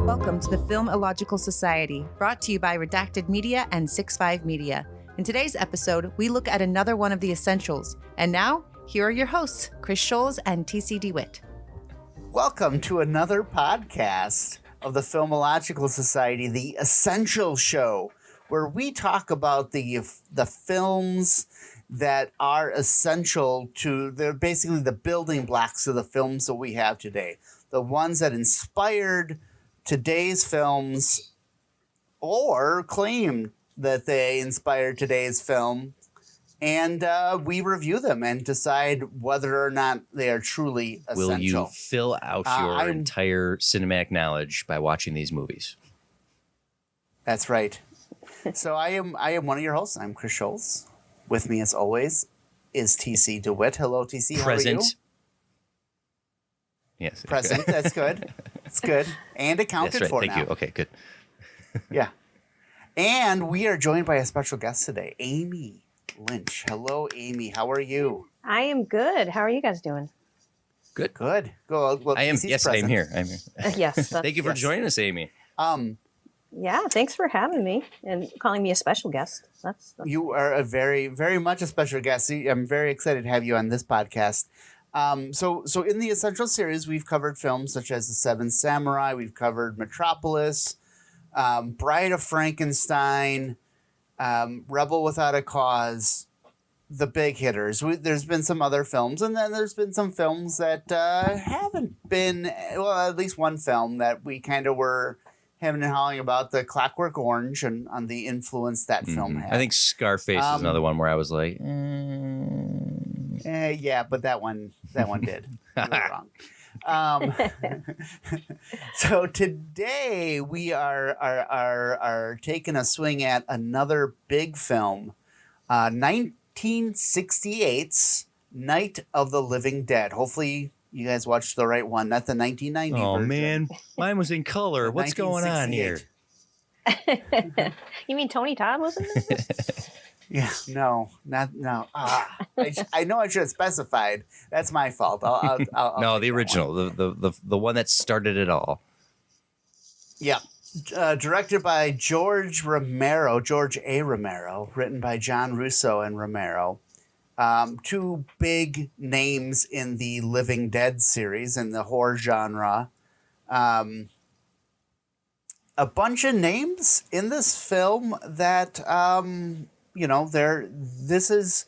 Welcome to the Film Illogical Society, brought to you by Redacted Media and 6.5 Media. In today's episode, we look at another one of the essentials. And now, here are your hosts, Kris Scholes and TC DeWitt. Welcome to another podcast of the Film Illogical Society, the Essential Show, where we talk about the films that are essential to, they're basically the building blocks of the films that we have today. The ones that inspired today's films or claim that they inspired today's film, and we review them and decide whether or not they are truly essential. Will you fill out your entire cinematic knowledge by watching these movies? That's right. So I am one of your hosts. I'm Kris Scholes. With me, as always, is TC DeWitt. Hello, TC. Present. How are you? Yes. Present. That's good. That's good. And accounted That's right. for Thank now. you. Okay, good. Yeah. And we are joined by a special guest today, Amy Lynch. Hello, Amy. How are you? I am good. How are you guys doing? Good. Good. Well, I am. TC's Yes, present. I'm here. I'm here. Yes. Thank you for joining us, Amy. Yeah, thanks for having me and calling me a special guest. That's You are a very, very much a special guest. I'm very excited to have you on this podcast. So in the Essential series, we've covered films such as The Seven Samurai. We've covered Metropolis, Bride of Frankenstein, Rebel Without a Cause, the big hitters. There's been some other films, and then there's been some films that haven't been, well, at least one film that we kind of were having and howling about, The Clockwork Orange, and on the influence that film had. I think Scarface is another one where I was like, yeah, but that one did. You were wrong. So today we are taking a swing at another big film, 1968's Night of the Living Dead. Hopefully you guys watched the right one, not the 1990 oh version. man, mine was in color. What's going on here? You mean Tony Todd wasn't in this? Yeah, no. I know I should have specified. That's my fault. I'll No, take the that original, one. the one that started it all. Yeah. Directed by George A. Romero, written by John Russo and Romero. Two big names in the Living Dead series and the horror genre. A bunch of names in this film that, this is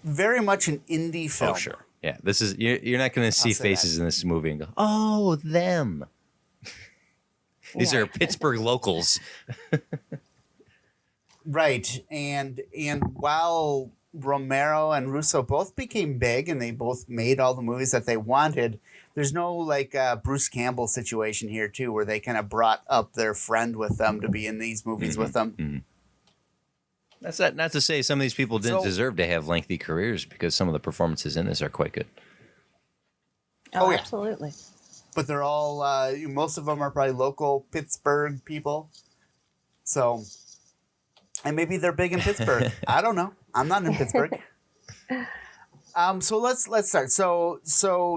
very much an indie film. Oh, sure. Yeah, this is you're not going to see say faces in this movie and go, oh, them. These are Pittsburgh locals. Right. And while Romero and Russo both became big and they both made all the movies that they wanted, there's no like Bruce Campbell situation here too, where they kind of brought up their friend with them to be in these movies with them. Mm-hmm. That's not to say some of these people didn't deserve to have lengthy careers, because some of the performances in this are quite good. Oh, yeah. Absolutely. But they're all, most of them are probably local Pittsburgh people. So, and maybe they're big in Pittsburgh. I don't know. I'm not in Pittsburgh. So let's start. So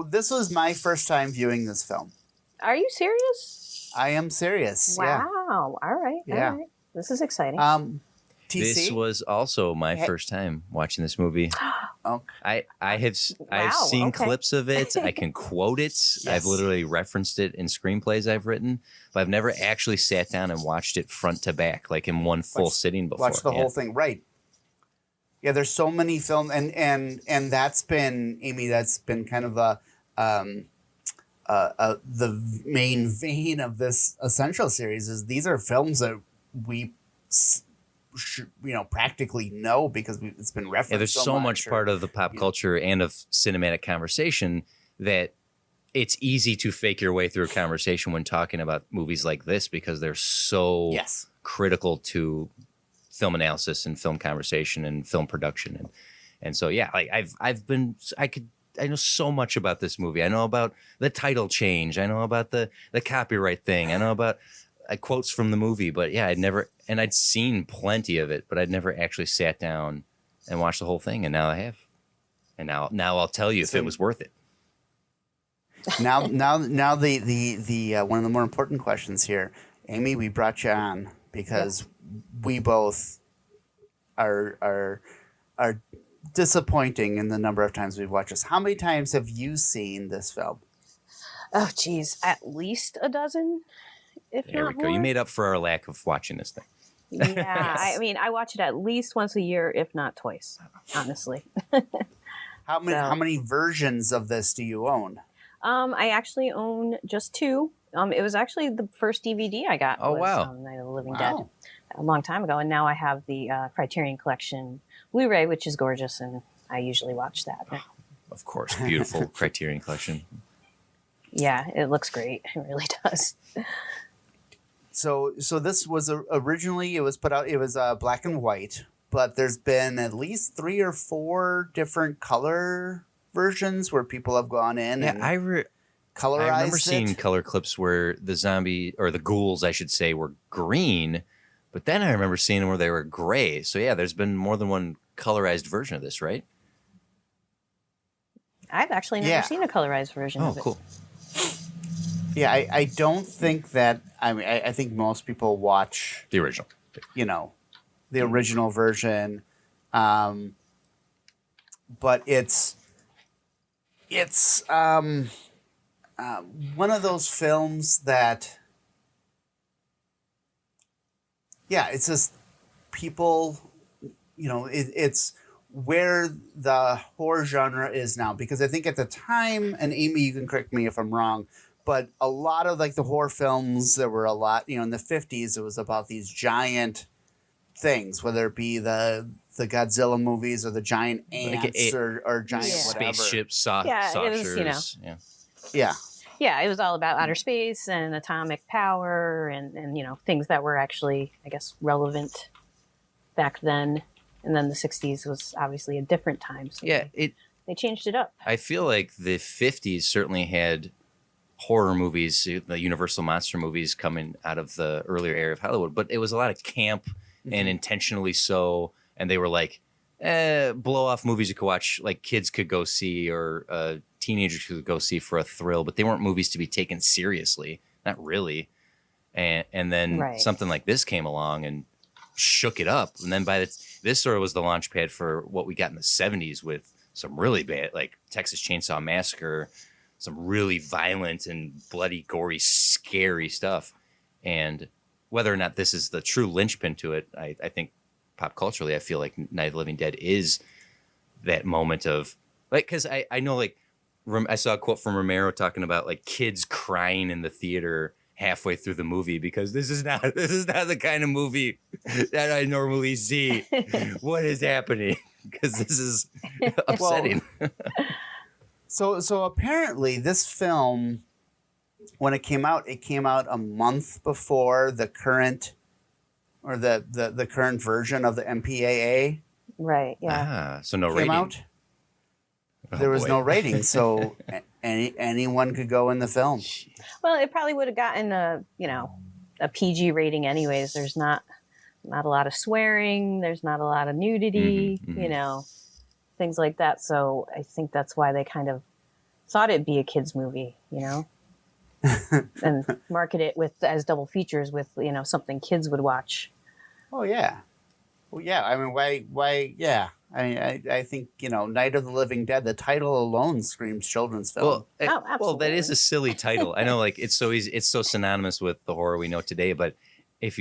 this was my first time viewing this film. Are you serious? I am serious. Wow. All right. Yeah. All right. This is exciting. Yeah. TC? This was also my first time watching this movie. Okay. I've seen clips of it. I can quote it. Yes. I've literally referenced it in screenplays I've written, but I've never actually sat down and watched it front to back, like in one full sitting before. Watch the whole thing, right? Yeah, there's so many films, and that's been, Amy, that's been kind of the main vein of this Essential series. Is these are films that we practically know because it's been referenced. Yeah, there's so much part of the pop culture and of cinematic conversation that it's easy to fake your way through a conversation when talking about movies like this, because they're so critical to film analysis and film conversation and film production. And so, yeah, like I know so much about this movie. I know about the title change. I know about the copyright thing. I know about quotes from the movie, but yeah, I'd seen plenty of it, but I'd never actually sat down and watched the whole thing. And now I have. And now I'll tell you if it was worth it. Now, the one of the more important questions here, Amy. We brought you on because we both are disappointing in the number of times we've watched this. How many times have you seen this film? Oh, geez, at least a dozen, if There we not go. more. You made up for our lack of watching this thing. Yeah, I mean, I watch it at least once a year, if not twice, honestly. How many versions of this do you own? I actually own just two. It was actually the first DVD I got. Oh, was, wow. Night of the Living Dead, a long time ago, and now I have the Criterion Collection Blu-ray, which is gorgeous, and I usually watch that. Of course, beautiful Criterion Collection. Yeah, it looks great. It really does. So this was originally, it was put out, it was black and white, but there's been at least 3 or 4 different color versions where people have gone in and colorized I remember seeing color clips where the zombie, or the ghouls, I should say, were green, but then I remember seeing them where they were gray. So yeah, there's been more than one colorized version of this, right? I've actually never seen a colorized version of it. Oh, cool. Yeah, I don't think that, I mean, I think most people watch, The original. The original version. But it's one of those films that, it's just people, it's where the horror genre is now. Because I think at the time, and Amy, you can correct me if I'm wrong, but a lot of like the horror films, there were a lot, in the 50s, it was about these giant things, whether it be the Godzilla movies or the giant ants or giant whatever. Spaceships, saucers. It was, Yeah, it was all about outer space and atomic power and things that were actually, I guess, relevant back then. And then the 60s was obviously a different time. So they changed it up. I feel like the 50s certainly had horror movies, the Universal monster movies coming out of the earlier era of Hollywood, but it was a lot of camp and intentionally so. And they were like, blow off movies you could watch, like kids could go see or teenagers could go see for a thrill, but they weren't movies to be taken seriously. Not really. And then something like this came along and shook it up. And then this sort of was the launch pad for what we got in the 70s with some really bad, like Texas Chainsaw Massacre, some really violent and bloody, gory, scary stuff. And whether or not this is the true linchpin to it, I think pop culturally, I feel like Night of the Living Dead is that moment of, like, because I know, like, I saw a quote from Romero talking about like kids crying in the theater halfway through the movie because this is not the kind of movie that I normally see. What is happening? Because this is upsetting. So apparently this film, when it came out a month before the current or the current version of the MPAA. Right. Yeah. So no came rating. Out. There was no rating, so anyone could go in the film. Well, it probably would have gotten a PG rating anyways. There's not a lot of swearing. There's not a lot of nudity. Things like that. So I think that's why they kind of thought it'd be a kids movie, and market it as double features with, something kids would watch. Oh yeah. Well, yeah. I mean, why? Yeah. I think, Night of the Living Dead, the title alone screams children's film. Well, well, that is a silly title. I know, like, it's so easy, it's so synonymous with the horror we know today, but if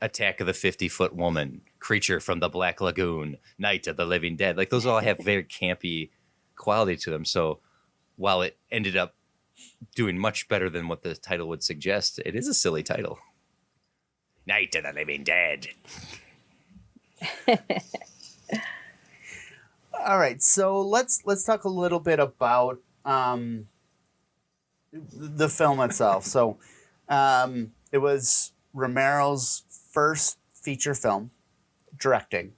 Attack of the 50-Foot Woman, Creature from the Black Lagoon, Night of the Living Dead, like those all have very campy quality to them. So while it ended up doing much better than what the title would suggest, it is a silly title. Night of the Living Dead. All right, so let's talk a little bit about the film itself. So it was Romero's first feature film, directing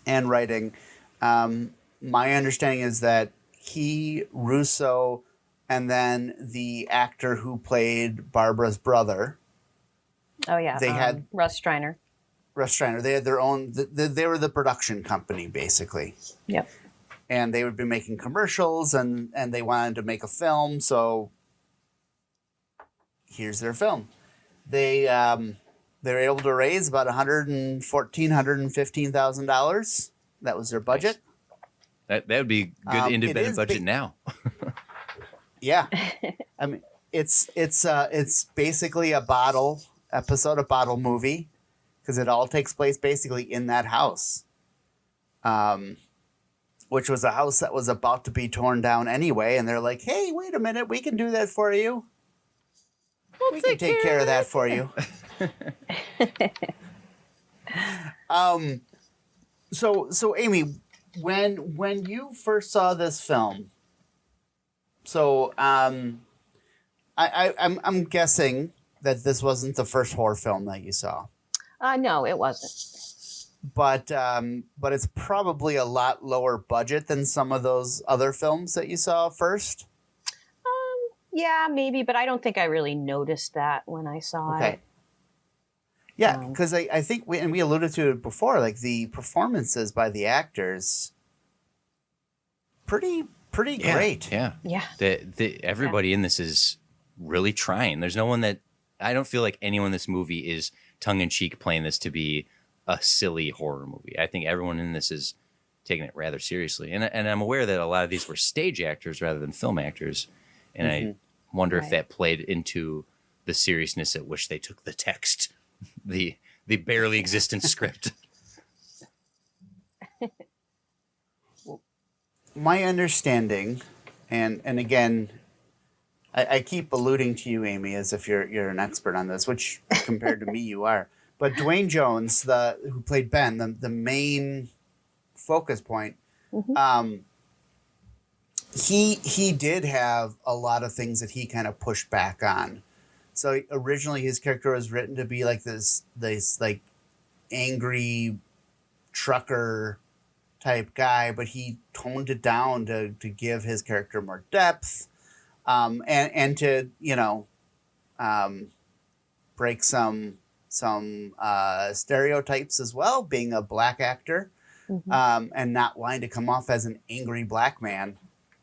and writing. My understanding is that he, Russo, and then the actor who played Barbara's brother. Oh yeah, they had Russ Streiner. They had their own. They were the production company, basically. Yep. and they would be making commercials, and they wanted to make a film. So here's their film. They were able to raise about $115,000. That was their budget. Nice. That would be good independent budget now. Yeah, I mean it's basically a bottle movie, because it all takes place basically in that house, which was a house that was about to be torn down anyway. And they're like, "Hey, wait a minute, we can do that for you. We can take care of that for you." So Amy, when you first saw this film, so I'm guessing that this wasn't the first horror film that you saw. No, it wasn't. But it's probably a lot lower budget than some of those other films that you saw first. Yeah, maybe, but I don't think I really noticed that when I saw it. Yeah, because I think we alluded to it before, like the performances by the actors, pretty great. Yeah. Everybody in this is really trying. There's no one I don't feel like anyone in this movie is tongue-in-cheek playing this to be a silly horror movie. I think everyone in this is taking it rather seriously. And I'm aware that a lot of these were stage actors rather than film actors. And I wonder if that played into the seriousness at which they took the text, the barely existent script. My understanding, and again, I keep alluding to you, Amy, as if you're an expert on this, which compared to me you are. But Dwayne Jones, who played Ben, the main focus point, he did have a lot of things that he kind of pushed back on. So originally his character was written to be like this like angry trucker type guy, but he toned it down to give his character more depth, and to break some stereotypes as well, being a black actor, and not wanting to come off as an angry black man.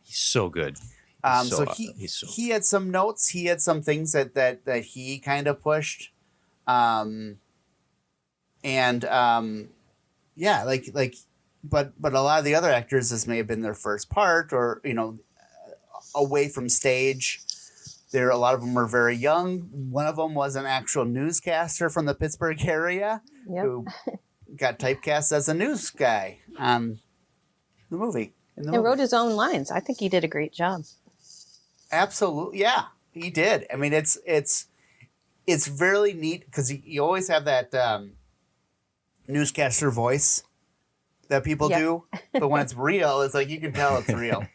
He's so good. He had some notes. He had some things that he kind of pushed, but a lot of the other actors, this may have been their first part, or away from stage. A lot of them were very young. One of them was an actual newscaster from the Pittsburgh area who got typecast as a news guy on the movie. And wrote his own lines. I think he did a great job. Absolutely, yeah, he did. I mean, it's really neat because you always have that newscaster voice that people do, but when it's real, it's like you can tell it's real.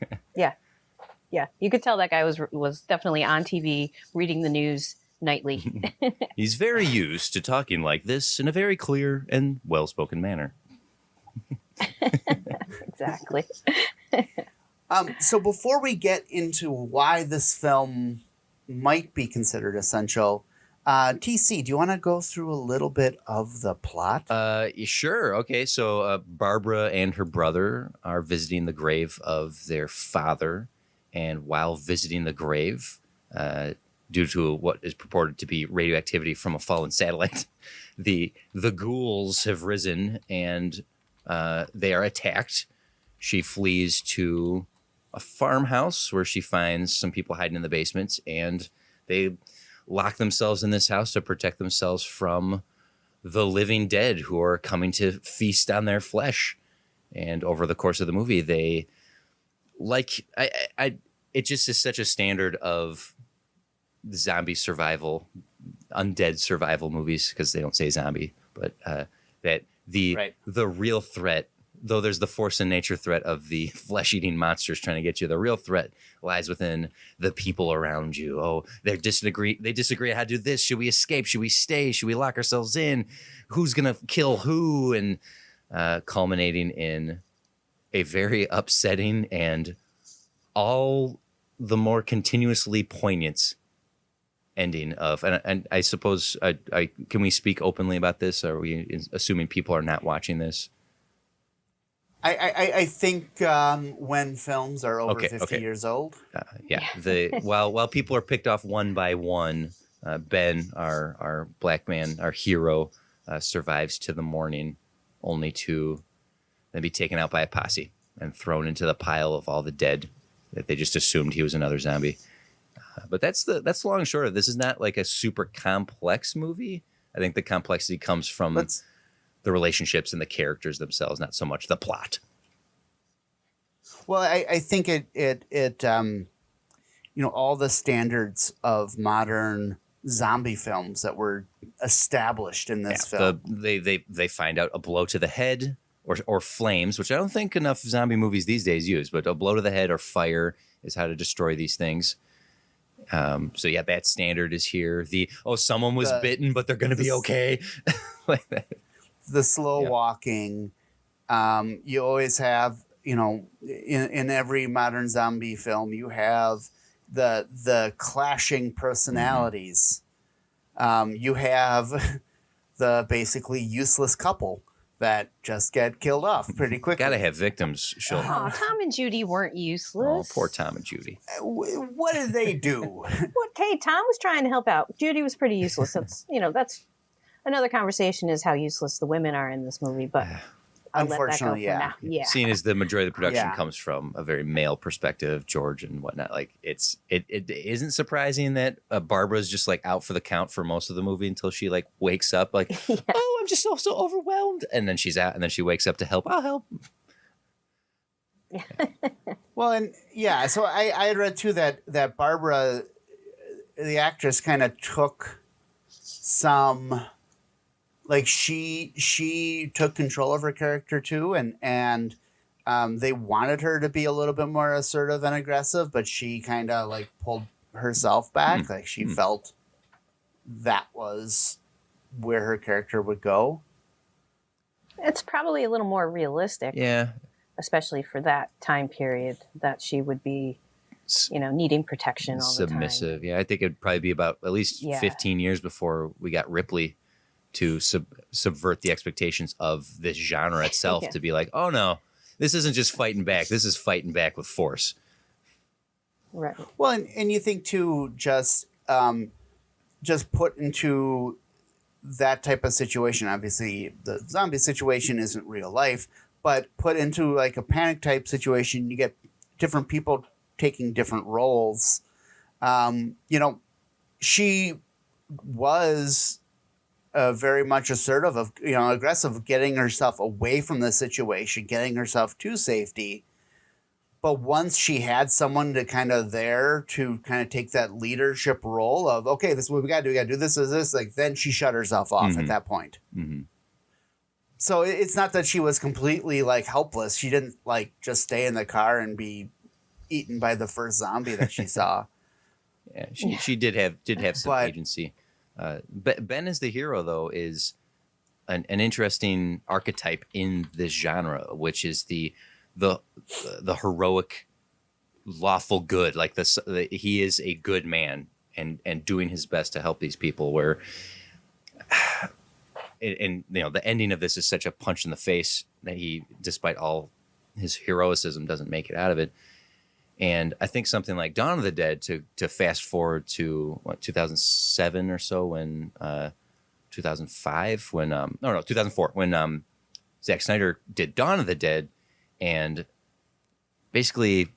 Yeah, you could tell that guy was definitely on TV reading the news nightly. He's very used to talking like this in a very clear and well-spoken manner. Exactly. So before we get into why this film might be considered essential, TC, do you want to go through a little bit of the plot? Sure. Okay. So Barbara and her brother are visiting the grave of their father. And while visiting the grave, due to what is purported to be radioactivity from a fallen satellite, the ghouls have risen and they are attacked. She flees to a farmhouse where she finds some people hiding in the basement, and they lock themselves in this house to protect themselves from the living dead who are coming to feast on their flesh. And over the course of the movie, they it just is such a standard of zombie survival, undead survival movies, because they don't say zombie, but that the real threat, though there's the force and nature threat of the flesh-eating monsters trying to get you, the real threat lies within the people around you. Oh, they disagree on how to do this. Should we escape? Should we stay? Should we lock ourselves in? Who's going to kill who? And culminating in a very upsetting and all the more continuously poignant ending of, and I suppose, can we speak openly about this? Are we assuming people are not watching this? I think when films are over 50 years old. While people are picked off one by one, Ben, our black man, our hero, survives to the morning, only to then be taken out by a posse and thrown into the pile of all the dead that they just assumed he was another zombie. But that's the long and short of it. This is not like a super complex movie. I think the complexity comes from the relationships and the characters themselves, not so much the plot. Well, I think it all the standards of modern zombie films that were established in this film. They find out a blow to the head or flames, which I don't think enough zombie movies these days use, but a blow to the head or fire is how to destroy these things. So yeah, that standard is here. Someone was bitten, but they're going to be okay. Like that. The slow walking. You always have, in every modern zombie film, you have the clashing personalities. You have the basically useless couple that just get killed off pretty quickly. Gotta have victims. Oh, Tom and Judy weren't useless. Oh, poor Tom and Judy. What did they do? Okay, Tom was trying to help out. Judy was pretty useless. That's another conversation is how useless the women are in this movie, but unfortunately, yeah. Seeing as the majority of the production comes from a very male perspective, George and whatnot, like it isn't surprising that Barbara's just like out for the count for most of the movie until she like wakes up like, oh, I'm just so overwhelmed, and then she's out, and then she wakes up to help. I'll help. Well, and so I read too that Barbara, the actress, kind of took some. Like she took control of her character too, and they wanted her to be a little bit more assertive and aggressive, but she kind of like pulled herself back. Like she felt that was where her character would go. It's probably a little more realistic. Yeah. Especially for that time period that she would be, needing protection all the time. Submissive. Yeah, I think it'd probably be about at least 15 years before we got Ripley to subvert the expectations of this genre itself to be like, oh no, this isn't just fighting back. This is fighting back with force. Right. Well, and you think too, just put into that type of situation. Obviously, the zombie situation isn't real life, but put into like a panic type situation, you get different people taking different roles. She was very much assertive of, aggressive, getting herself away from the situation, getting herself to safety. But once she had someone to kind of take that leadership role of, okay, this is what we got to do. We got to do this, like then she shut herself off at that point. Mm-hmm. So it's not that she was completely like helpless. She didn't like just stay in the car and be eaten by the first zombie that she saw. Yeah, she did have some agency. Ben as the hero, though, is an interesting archetype in this genre, which is the heroic, lawful good. Like he is a good man and doing his best to help these people. Where, and the ending of this is such a punch in the face that he, despite all his heroicism, doesn't make it out of it. And I think something like Dawn of the Dead, to fast forward to 2007 or so, when 2005, when 2004, when Zack Snyder did Dawn of the Dead, and basically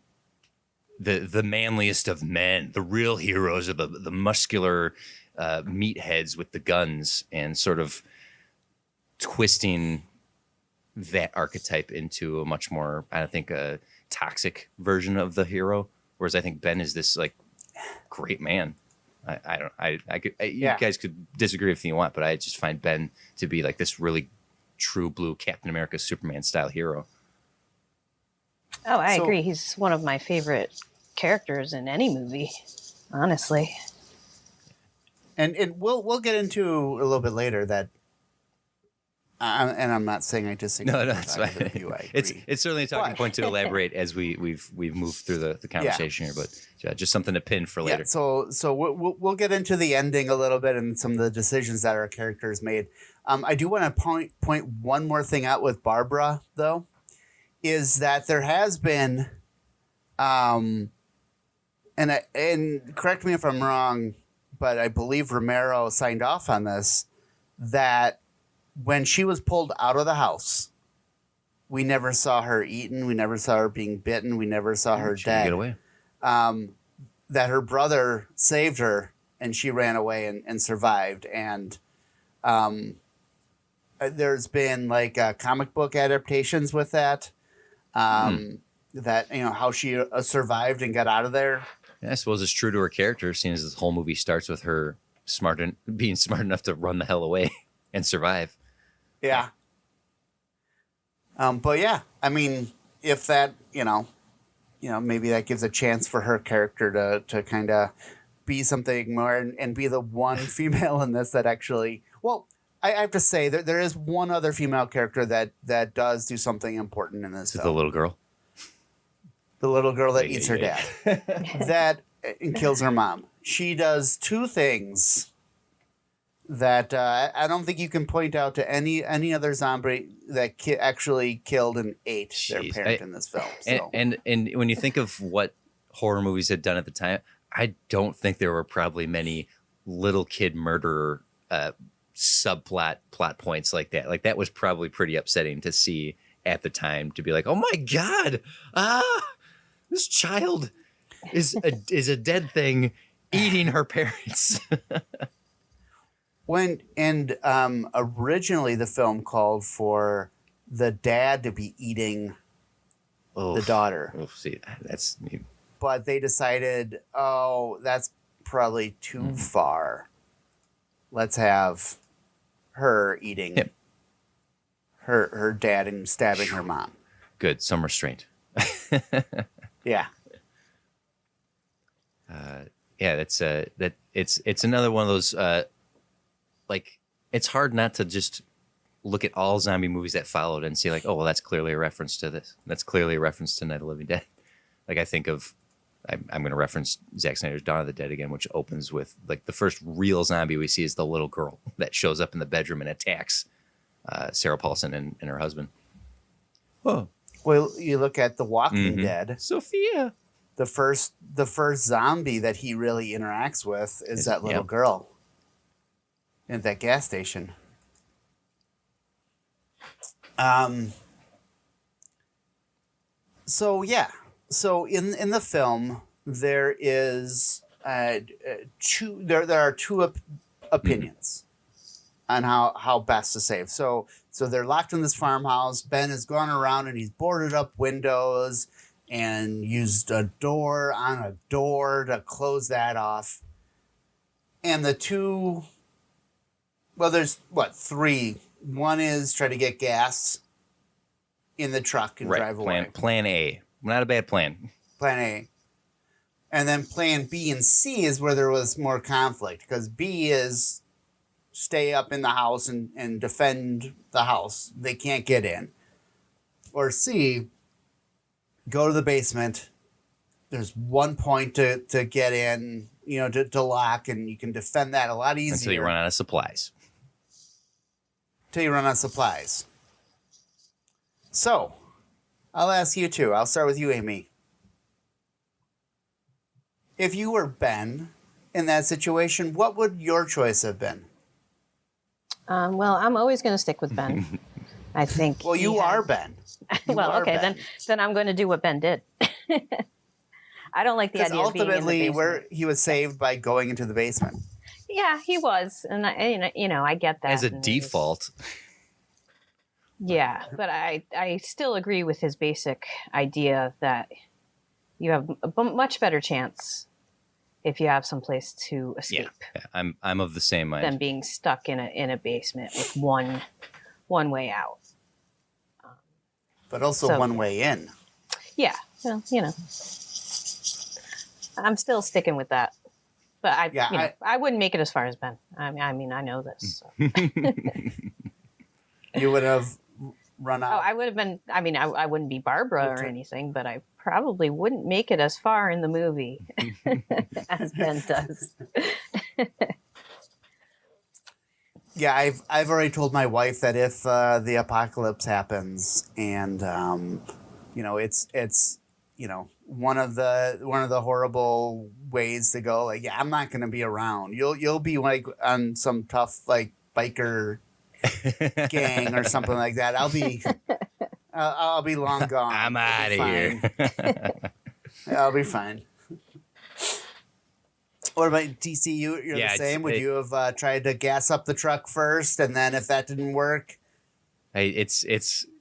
the manliest of men, the real heroes, of the muscular meatheads with the guns, and sort of twisting that archetype into a much more, I think, a toxic version of the hero, whereas I think Ben is this like great man. You guys could disagree if you want, but I just find Ben to be like this really true blue Captain America, Superman style hero. Oh, I agree. He's one of my favorite characters in any movie, honestly. And we'll get into a little bit later that. And I'm not saying I disagree. No, that's fine. It's certainly a talking point to elaborate as we've moved through the conversation here, but just something to pin for later. So we'll get into the ending a little bit and some of the decisions that our characters made. I do want to point one more thing out with Barbara, though, is that there has been, and correct me if I'm wrong, but I believe Romero signed off on this, that when she was pulled out of the house, we never saw her eaten. We never saw her being bitten. We never saw her dead. Get away. That her brother saved her and she ran away and survived. And there's been like comic book adaptations with that. That, how she survived and got out of there. Yeah, I suppose it's true to her character, seeing as this whole movie starts with her being smart enough to run the hell away and survive. Yeah. But yeah, I mean, if that, maybe that gives a chance for her character to kind of be something more and be the one female in this that actually, well, I have to say that there is one other female character that does do something important in this film. The little girl? The little girl that eats her dad. That and kills her mom. She does two things that I don't think you can point out to any other zombie that actually killed and ate their parent in this film. So. And when you think of what horror movies had done at the time, I don't think there were probably many little kid murderer plot points like that. Like that was probably pretty upsetting to see at the time, to be like, oh my God, this child is a dead thing eating her parents. Originally the film called for the dad to be eating the daughter. See, that's neat. But they decided, that's probably too far. Let's have her eating her dad and stabbing her mom. Good, some restraint. Yeah. It's another one of those like, it's hard not to just look at all zombie movies that followed and see like, oh well, that's clearly a reference to this. That's clearly a reference to Night of the Living Dead. Like I think of, I'm going to reference Zack Snyder's Dawn of the Dead again, which opens with like the first real zombie we see is the little girl that shows up in the bedroom and attacks Sarah Paulson and her husband. Oh, well, you look at The Walking Dead. Sophia. The first zombie that he really interacts with is that little girl at that gas station. So in the film there is there are two opinions on how best to save. So they're locked in this farmhouse. Ben has gone around and he's boarded up windows and used a door on a door to close that off. And the two, well, there's three. One is try to get gas in the truck and drive away. Plan A. Not a bad plan. Plan A. And then plan B and C is where there was more conflict, because B is stay up in the house and defend the house. They can't get in. Or C, go to the basement. There's one point to get in, to lock, and you can defend that a lot easier. Until you run out of supplies. So, I'll ask you two. I'll start with you, Amy. If you were Ben in that situation, what would your choice have been? Well, I'm always going to stick with Ben. I think. Well, you are Ben. Then I'm going to do what Ben did. I don't like the idea of being in the basement. Where he was saved by going into the basement. Yeah, he was, and I get that as a default. Yeah, but I still agree with his basic idea that you have a much better chance if you have some place to escape. Yeah, I'm of the same mind. Than being stuck in a basement with one way out. But also one way in. Yeah, well, I'm still sticking with that. But I wouldn't make it as far as Ben. I mean, I know this. So. You would have run out. Oh, I would have been. I mean, I wouldn't be Barbara or anything, but I probably wouldn't make it as far in the movie as Ben does. Yeah, I've already told my wife that if the apocalypse happens and it's one of the horrible ways to go. Like, yeah, I'm not going to be around. You'll be like on some tough like biker gang or something like that. I'll be long gone. I'm out of here. I'll be fine. What about TC? You're the same. Would you have tried to gas up the truck first, and then if that didn't work, it's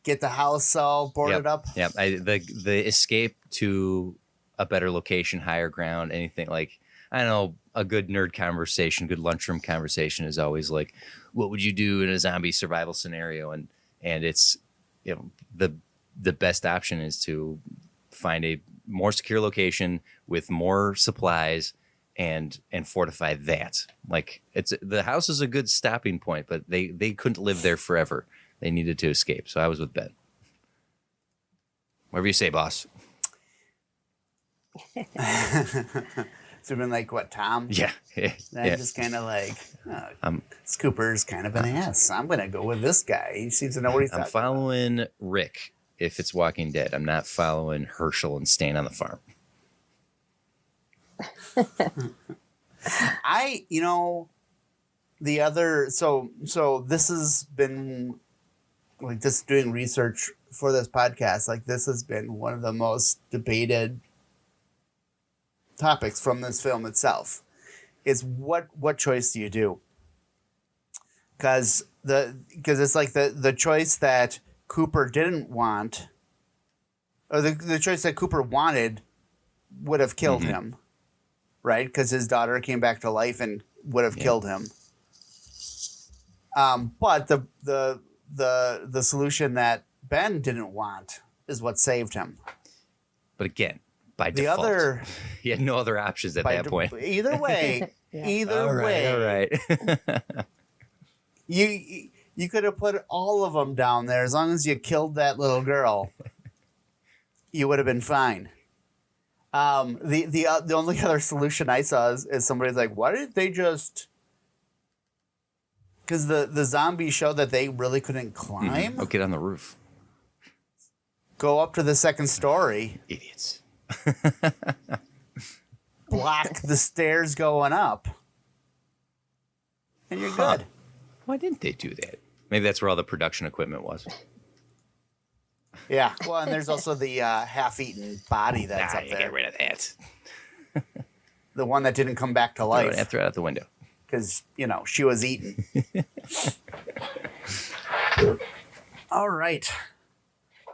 get the house all boarded up? Yeah, the escape to a better location, higher ground, anything like, I don't know, a good nerd conversation, good lunchroom conversation is always like, what would you do in a zombie survival scenario? And it's, the best option is to find a more secure location with more supplies and fortify that. Like, the house is a good stopping point, but they couldn't live there forever. They needed to escape. So I was with Ben. Whatever you say, boss. So been like, what, Tom? Yeah. Just kind of like, Scooper's kind of an ass. I'm going to go with this guy. He seems to know what he's talking I'm following Rick if it's Walking Dead. I'm not following Herschel and staying on the farm. So this has been like, just doing research for this podcast. Like, this has been one of the most debated topics from this film itself, is what choice do you do? Because it's like the choice that Cooper didn't want, or the choice that Cooper wanted would have killed him, right? Because his daughter came back to life and would have killed him. But the solution that Ben didn't want is what saved him. But again, by default, he had no other options at that point. Either way, All right. You could have put all of them down there. As long as you killed that little girl, you would have been fine. The only other solution I saw is somebody's like, why did they just? Because the zombies showed that they really couldn't climb. Oh, get on the roof. Go up to the second story. Idiots. Block the stairs going up. And you're good. Why didn't they do that? Maybe that's where all the production equipment was. Yeah. Well, and there's also the half-eaten body that's up there. Get rid of that. The one that didn't come back to life. Throw it out the window. Because, she was eaten. All right.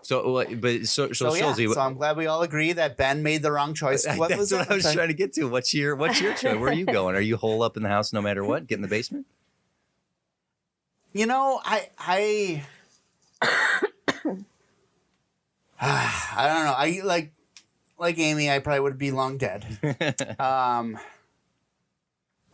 So I'm glad we all agree that Ben made the wrong choice. That's what I was trying to get to. What's your choice? Where are you going? Are you hole up in the house no matter what? Get in the basement? I I don't know. I like Amy. I probably would be long dead.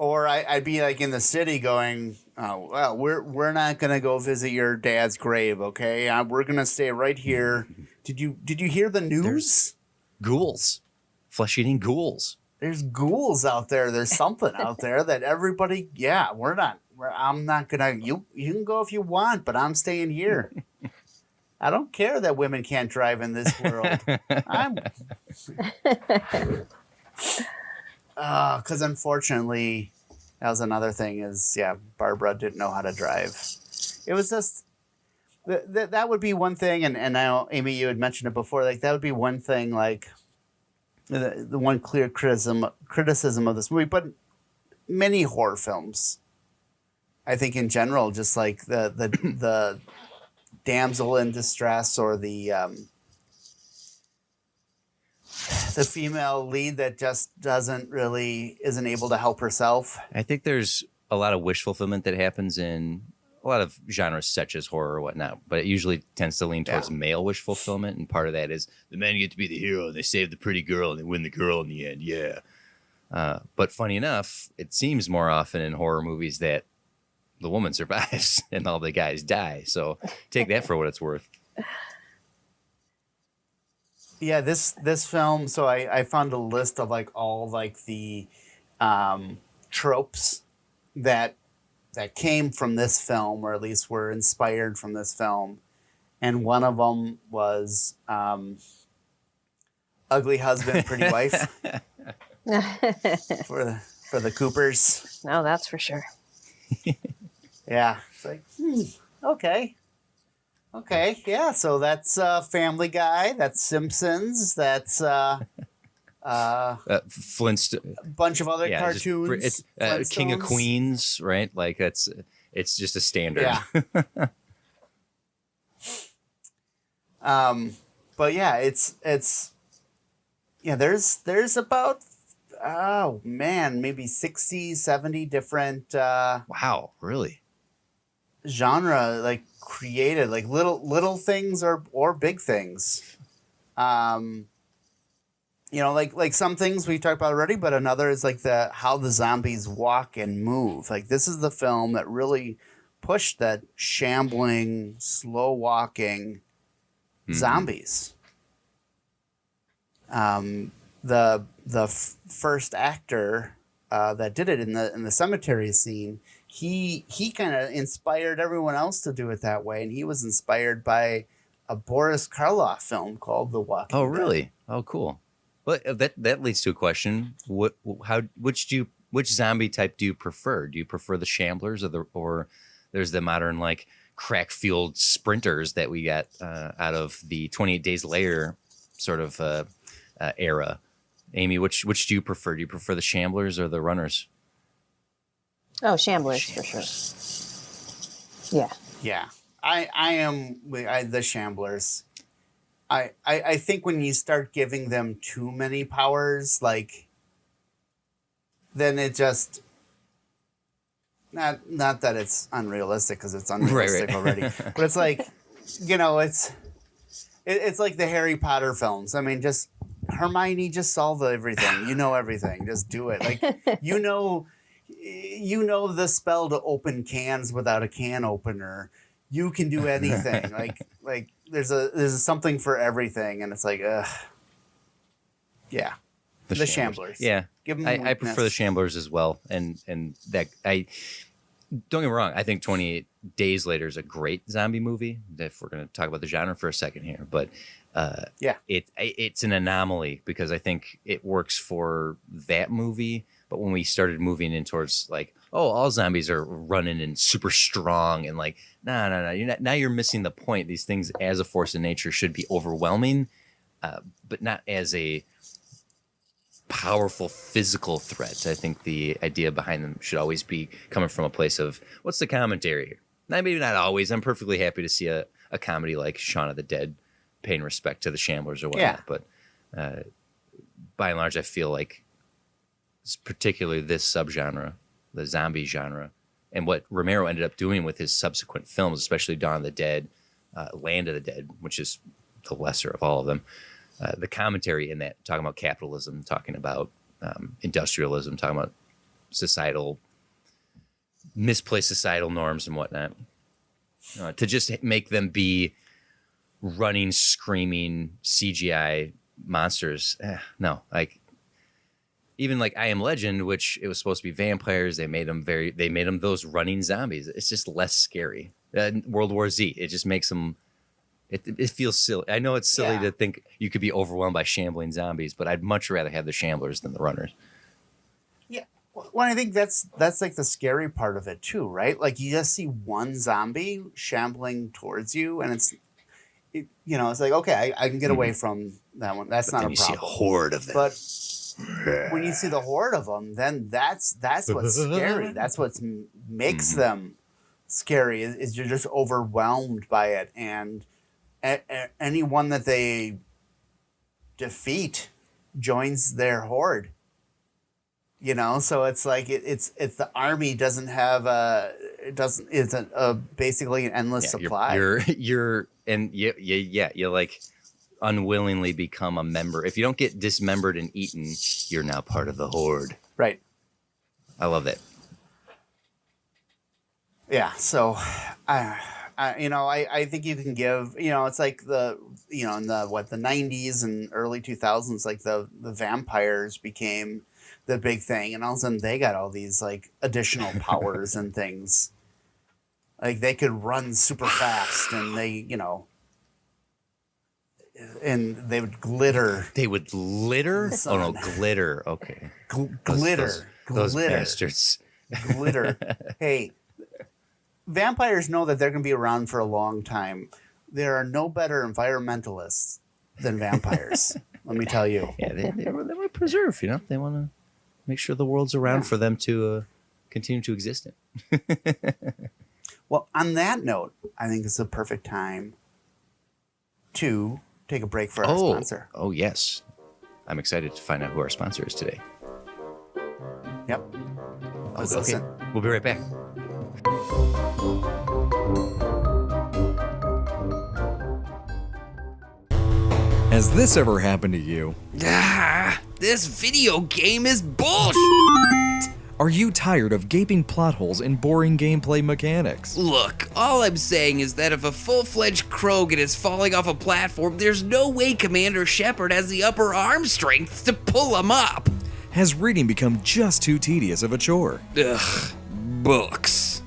Or I'd be like in the city going, oh, well, we're not gonna go visit your dad's grave, okay? We're gonna stay right here. Did you hear the news? There's ghouls, flesh-eating ghouls. There's ghouls out there. There's something out there that everybody. Yeah, I'm not gonna. You can go if you want, but I'm staying here. I don't care that women can't drive in this world. Because unfortunately, that was another thing is, Barbara didn't know how to drive. It was just, that would be one thing, and I know, Amy, you had mentioned it before, like, that would be one thing, like, the one clear criticism of this movie, but many horror films, I think in general, just like the damsel in distress or the female lead that just isn't able to help herself. I think there's a lot of wish fulfillment that happens in a lot of genres such as horror or whatnot, but it usually tends to lean towards male wish fulfillment. And part of that is the men get to be the hero. They save the pretty girl and they win the girl in the end. Yeah. But funny enough, it seems more often in horror movies that the woman survives and all the guys die. So take that for what it's worth. Yeah, this film. So I found a list of like all like the tropes that came from this film, or at least were inspired from this film, and one of them was ugly husband, pretty wife for the Coopers. No, that's for sure. Yeah. It's like, okay. Okay, yeah, so that's Family Guy, that's Simpsons, that's Flintstone, a bunch of other cartoons. It's King of Queens, right? Like it's just a standard. Yeah. But yeah, it's there's about maybe 60, 70 different wow, really? genre like created, like little things or big things. Like some things we talked about already, but another is like how the zombies walk and move. Like this is the film that really pushed that shambling, slow walking zombies. The first actor that did it in the cemetery scene, he kind of inspired everyone else to do it that way, and he was inspired by a Boris Karloff film called The Walking Dead. Oh, really? Oh, cool. Well, that leads to a question. Which zombie type do you prefer? Do you prefer the shamblers or there's the modern like crack fueled sprinters that we got out of the 28 Days Later sort of era? Amy, which do you prefer? Do you prefer the shamblers or the runners? Oh, shamblers for sure. Yeah. Yeah. I am the shamblers. I think when you start giving them too many powers, like, then it just not that it's unrealistic, because it's unrealistic already, but it's like, it's like the Harry Potter films. I mean, just Hermione, just solve everything. You know everything. Just do it. Like you know the spell to open cans without a can opener. You can do anything. like there's a something for everything, and it's like, yeah, the shamblers. Yeah, I prefer the shamblers as well, and that don't get me wrong. I think 28 Days Later is a great zombie movie. If we're going to talk about the genre for a second here, but it's an anomaly because I think it works for that movie. But when we started moving in towards like, oh, all zombies are running and super strong and like, no, you're missing the point. These things as a force of nature should be overwhelming, but not as a powerful physical threat. I think the idea behind them should always be coming from a place of what's the commentary? Maybe not always. I'm perfectly happy to see a comedy like Shaun of the Dead paying respect to the shamblers or whatnot. Yeah. But by and large, I feel like particularly this subgenre, the zombie genre, and what Romero ended up doing with his subsequent films, especially Dawn of the Dead, Land of the Dead, which is the lesser of all of them. The commentary in that, talking about capitalism, talking about industrialism, talking about misplaced societal norms and whatnot, to just make them be running, screaming CGI monsters. No, like even like I Am Legend, which it was supposed to be vampires. They made them those running zombies. It's just less scary. World War Z, it just makes them. It feels silly. I know it's silly to think you could be overwhelmed by shambling zombies, but I'd much rather have the shamblers than the runners. Yeah, well, I think that's like the scary part of it too, right? Like you just see one zombie shambling towards you, and it's like, okay, I can get away from that one. That's not a problem. You see a horde of them. But when you see the horde of them, then that's what's scary. That's what makes them scary. Is you're just overwhelmed by it, and anyone that they defeat joins their horde. So it's like it's the army doesn't have it's basically an endless supply. You're like unwillingly become a member. If you don't get dismembered and eaten, you're now part of the horde. Right. I love that. Yeah. So, I think you can give, it's like in the 90s and early 2000s, like the vampires became the big thing, and all of a sudden they got all these like additional powers and things. Like they could run super fast, and they, and they would glitter. They would litter? Oh, no, glitter. Okay. Glitter. Those bastards. Glitter. Hey, vampires know that they're going to be around for a long time. There are no better environmentalists than vampires. Let me tell you. Yeah, they want to preserve, you know? They want to make sure the world's around for them to continue to exist in. Well, on that note, I think it's the perfect time to take a break for our sponsor. Oh, yes. I'm excited to find out who our sponsor is today. Yep. Let's listen. We'll be right back. Has this ever happened to you? This video game is bullshit! Are you tired of gaping plot holes and boring gameplay mechanics? Look, all I'm saying is that if a full-fledged Krogan is falling off a platform, there's no way Commander Shepard has the upper arm strength to pull him up. Has reading become just too tedious of a chore? Ugh, books.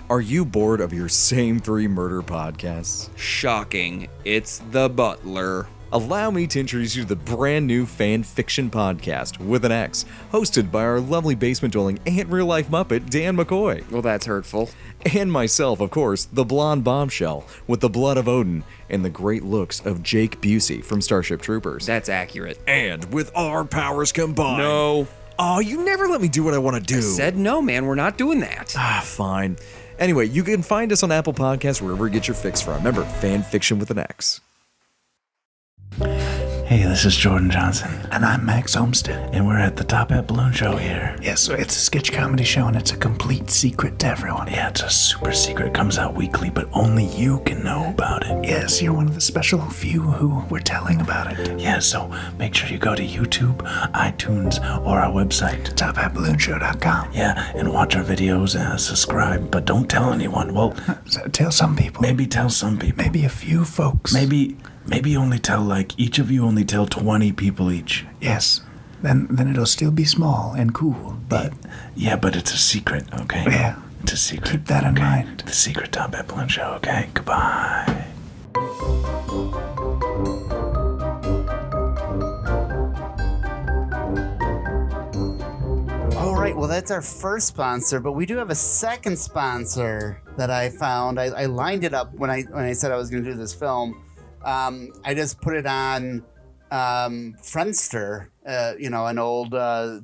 Are you bored of your same 3 murder podcasts? Shocking. It's The Butler. Allow me to introduce you to the brand new fan fiction podcast with an X, hosted by our lovely basement-dwelling and real-life Muppet, Dan McCoy. Well, that's hurtful. And myself, of course, the blonde bombshell with the blood of Odin and the great looks of Jake Busey from Starship Troopers. That's accurate. And with our powers combined. No. Oh, you never let me do what I want to do. I said no, man. We're not doing that. Fine. Anyway, you can find us on Apple Podcasts wherever you get your fix from. Remember, fan fiction with an X. Hey, this is Jordan Johnson. And I'm Max Olmsted. And we're at the Top Hat Balloon Show here. Yes, so it's a sketch comedy show and it's a complete secret to everyone. Yeah, it's a super secret. It comes out weekly, but only you can know about it. Yes, you're one of the special few who we're telling about it. Yeah, so make sure you go to YouTube, iTunes, or our website, tophatballoonshow.com. Yeah, and watch our videos and subscribe, but don't tell anyone. Well, tell some people. Maybe tell some people. Maybe a few folks. Maybe only tell, each of you only tell 20 people each. Yes. Then it'll still be small and cool, but... Yeah, but it's a secret, okay? Yeah. It's a secret. Keep that in mind. The secret Top Hat Balloon Show, okay? Goodbye. All right, well, that's our first sponsor, but we do have a second sponsor that I found. I lined it up when I said I was going to do this film. I just put it on Friendster, an old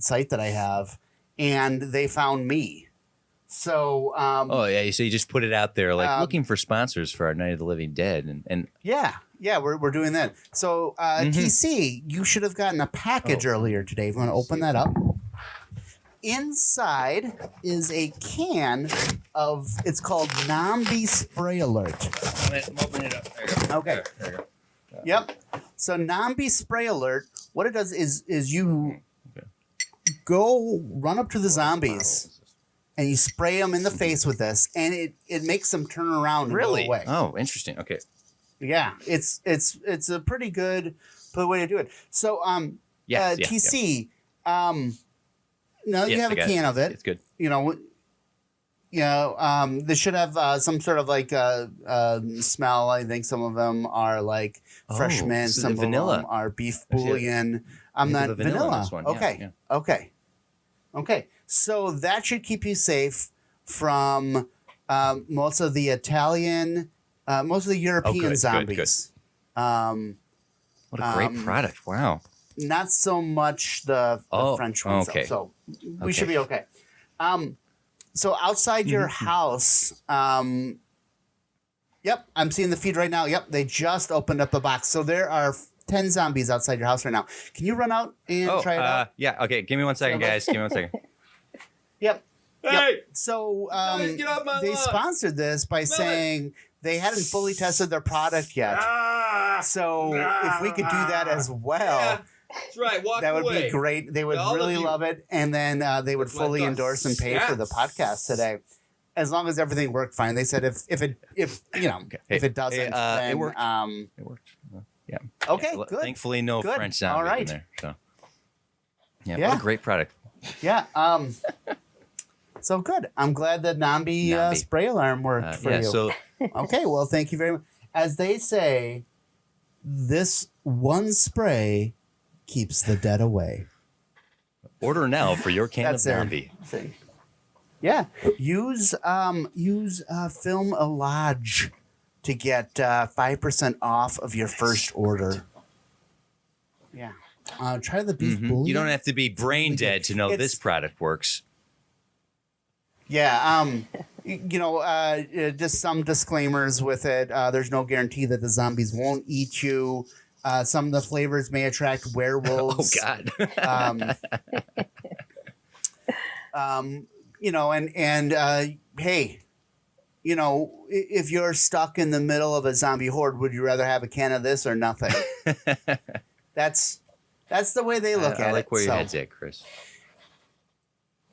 site that I have, and they found me. So so you just put it out there, looking for sponsors for our Night of the Living Dead, and yeah, we're doing that. So TC, you should have gotten a package earlier today. If you want to open that up, inside is a can of, it's called Nambi Spray Alert. I'm opening it up. There you go. Okay. There you go. Yep. So Nambi Spray Alert, what it does is you go run up to the zombies and you spray them in the face with this, and it makes them turn around and go away. Oh, interesting. Okay. Yeah, it's a pretty good way to do it. So TC, now you have a can of it. It's good. They should have some sort of smell. I think some of them are like fresh mint. Some vanilla. of them are beef bouillon. I'm not vanilla. Okay. Yeah. Okay. So that should keep you safe from most of the Italian, most of the European zombies. Good. What a great product! Wow. Not so much the French ones. Okay. So we should be okay. So outside your house, yep, I'm seeing the feed right now. Yep, they just opened up the box. So there are 10 zombies outside your house right now. Can you run out and try it out? Yeah, okay. Give me 1 second, guys. Give me 1 second. Yep. Hey! Yep. So Guys, get off my they lawn. sponsored this by saying they hadn't fully tested their product yet. So if we could do that as well... That's right. Walk that would away. be great. They would All really of you. love it, and then they would That's my fully thoughts. endorse and pay for the podcast today, as long as everything worked fine. They said if it doesn't, then, it worked. It worked. Yeah. Okay, Yeah, good. Thankfully, no Good. French zombies All right. in there. So. Yeah, Yeah. what a great product. Yeah. So good. I'm glad that Nambi. Spray alarm worked for you. So Okay. Well, thank you very much. As they say, this one spray keeps the dead away. Order now for your can That's of their zombie. thing. Yeah, use Film Illage to get 5% off of your first order. Yeah, try the beef bouillon. You don't have to be brain dead to know It's- this product works. Yeah, just some disclaimers with it. There's no guarantee that the zombies won't eat you. Some of the flavors may attract Oh werewolves. God. Hey, if you're stuck in the middle of a zombie horde, would you rather have a can of this or nothing? That's the way they look at it. I like where your so. head's at, Chris.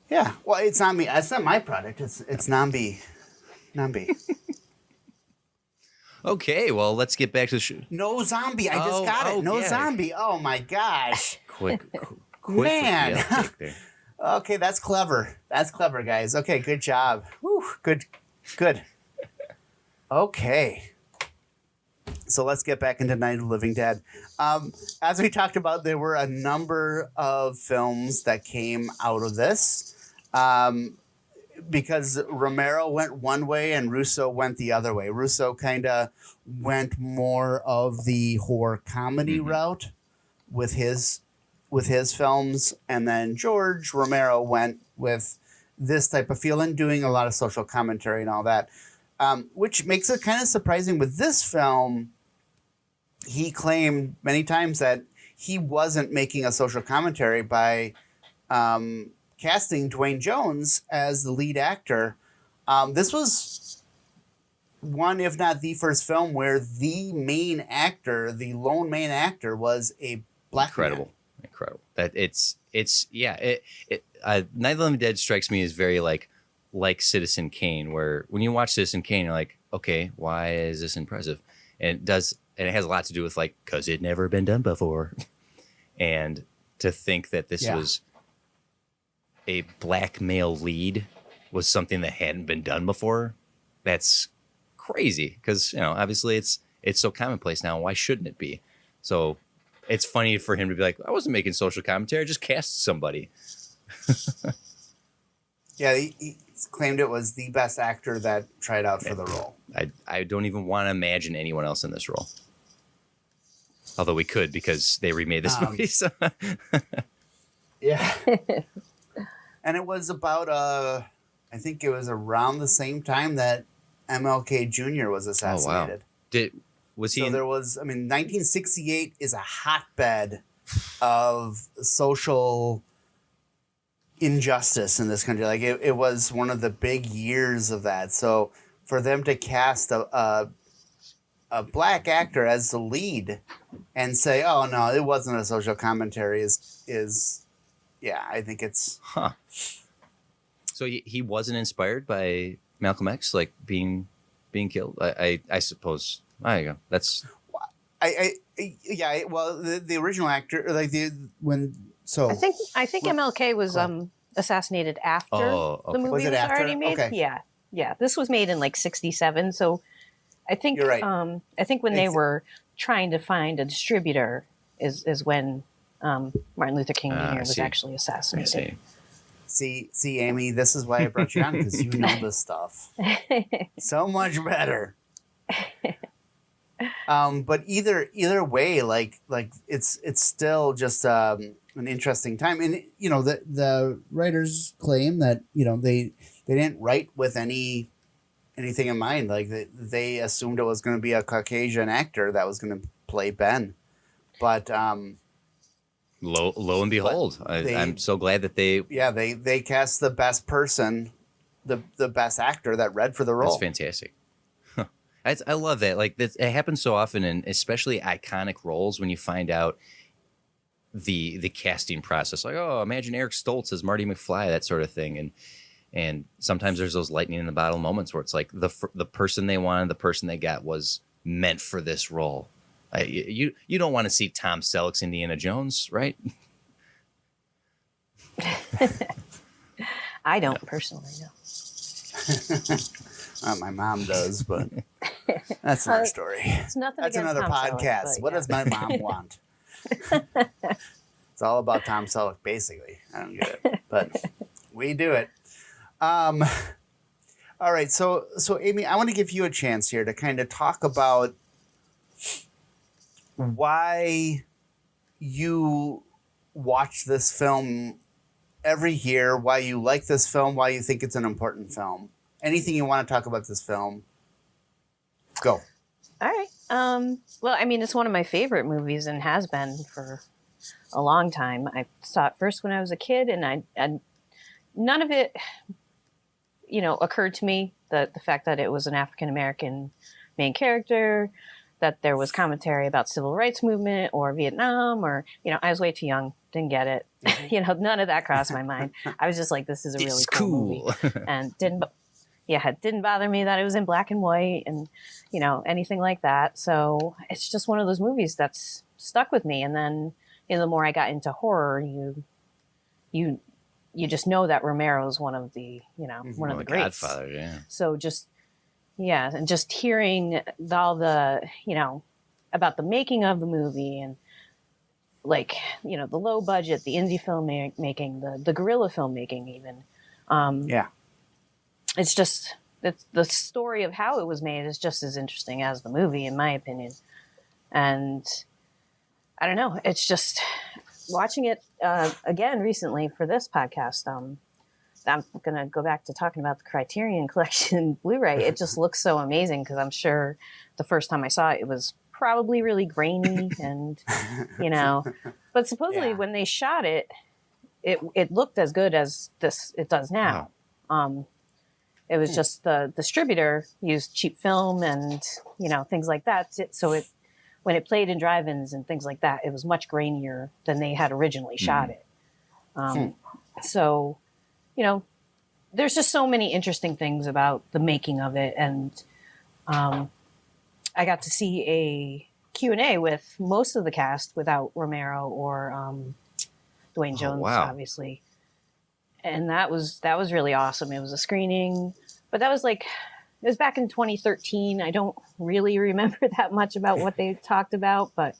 Yeah, well, it's not me. It's not my product. It's Nambi. Okay, well, let's get back to the show. No zombie. I just got it. No yeah. zombie. Oh my gosh. Quick Man. with the uptake there. Okay, that's clever. That's clever, guys. Okay, good job. Whew, good. Okay. So let's get back into Night of the Living Dead. As we talked about, there were a number of films that came out of this. Because Romero went one way and Russo went the other way. Russo kind of went more of the horror comedy route with his films, and then George Romero went with this type of feeling, doing a lot of social commentary and all that, which makes it kind of surprising. With this film, he claimed many times that he wasn't making a social commentary by casting Dwayne Jones as the lead actor. This was one, if not the first film where the main actor, the lone main actor, was a black man. Incredible. That it's Night of the Living Dead strikes me as very like Citizen Kane, where when you watch Citizen Kane, you're like, okay, why is this impressive? And it has a lot to do with like, because it never been done before. And to think that this was a black male lead was something that hadn't been done before, that's crazy. Because, obviously it's so commonplace now. Why shouldn't it be? So it's funny for him to be like, I wasn't making social commentary, I just cast somebody. Yeah, he claimed it was the best actor that tried out for the role. I don't even want to imagine anyone else in this role. Although we could, because they remade this movie. So. Yeah. And it was about, I think it was around the same time that MLK Jr. was assassinated. Was he? So there was, 1968 is a hotbed of social injustice in this country. Like it was one of the big years of that. So for them to cast a black actor as the lead and say, "Oh no, it wasn't a social commentary," is yeah, I think it's. Huh. So he wasn't inspired by Malcolm X, like being killed. I suppose. There you go. That's. Well, the original actor, like I think MLK was assassinated after the movie was already made. Okay. Yeah. This was made in like '67, so I think you're right. I think when they were trying to find a distributor is when Martin Luther King Jr. was actually assassinated. See, Amy, this is why I brought you on, because you know this stuff so much better. But either way, like it's still just an interesting time, and the writers claim that they didn't write with anything in mind. Like they assumed it was going to be a Caucasian actor that was going to play Ben, but lo and behold, I'm so glad that they cast the best person, the best actor that read for the role. That's fantastic. I love that. Like it happens so often, and especially iconic roles, when you find out the casting process. Like, oh, imagine Eric Stoltz as Marty McFly, that sort of thing. And sometimes there's those lightning in the bottle moments where it's like the person they wanted, the person they got was meant for this role. You don't want to see Tom Selleck's Indiana Jones, right? I don't personally know. My mom does, but That's another story. It's nothing. That's against another Tom podcast. Selleck, What does my mom want? It's all about Tom Selleck, basically. I don't get it, but we do it. All right, so Amy, I want to give you a chance here to kind of talk about why you watch this film every year, why you like this film, why you think it's an important film. Anything you want to talk about this film, go. All right. Well, I mean, it's one of my favorite movies and has been for a long time. I saw it first when I was a kid, and none of it, occurred to me. The fact that it was an African American main character, that there was commentary about civil rights movement or Vietnam, or I was way too young, didn't get it. None of that crossed my mind. I was just like, this is a really cool movie, and it didn't bother me that it was in black and white and anything like that. So it's just one of those movies that's stuck with me. And then the more I got into horror, you just know that Romero's one of the one of the greats. Godfather, yeah. So and just hearing all the about the making of the movie, and like the low budget, the indie filmmaking, the guerrilla filmmaking, even. It's the story of how it was made is just as interesting as the movie, in my opinion. And I don't know, it's just watching it again recently for this podcast. I'm going to go back to talking about the Criterion Collection Blu-ray. It just looks so amazing, because I'm sure the first time I saw it, it was probably really grainy and, but supposedly when they shot it, it looked as good as it does now. Wow. It was just the distributor used cheap film and, things like that. So when it played in drive-ins and things like that, it was much grainier than they had originally shot it. So, there's just so many interesting things about the making of it. And I got to see a Q&A with most of the cast without Romero or Dwayne Jones, obviously. And that was really awesome. It was a screening, but that was it was back in 2013. I don't really remember that much about what they talked about, but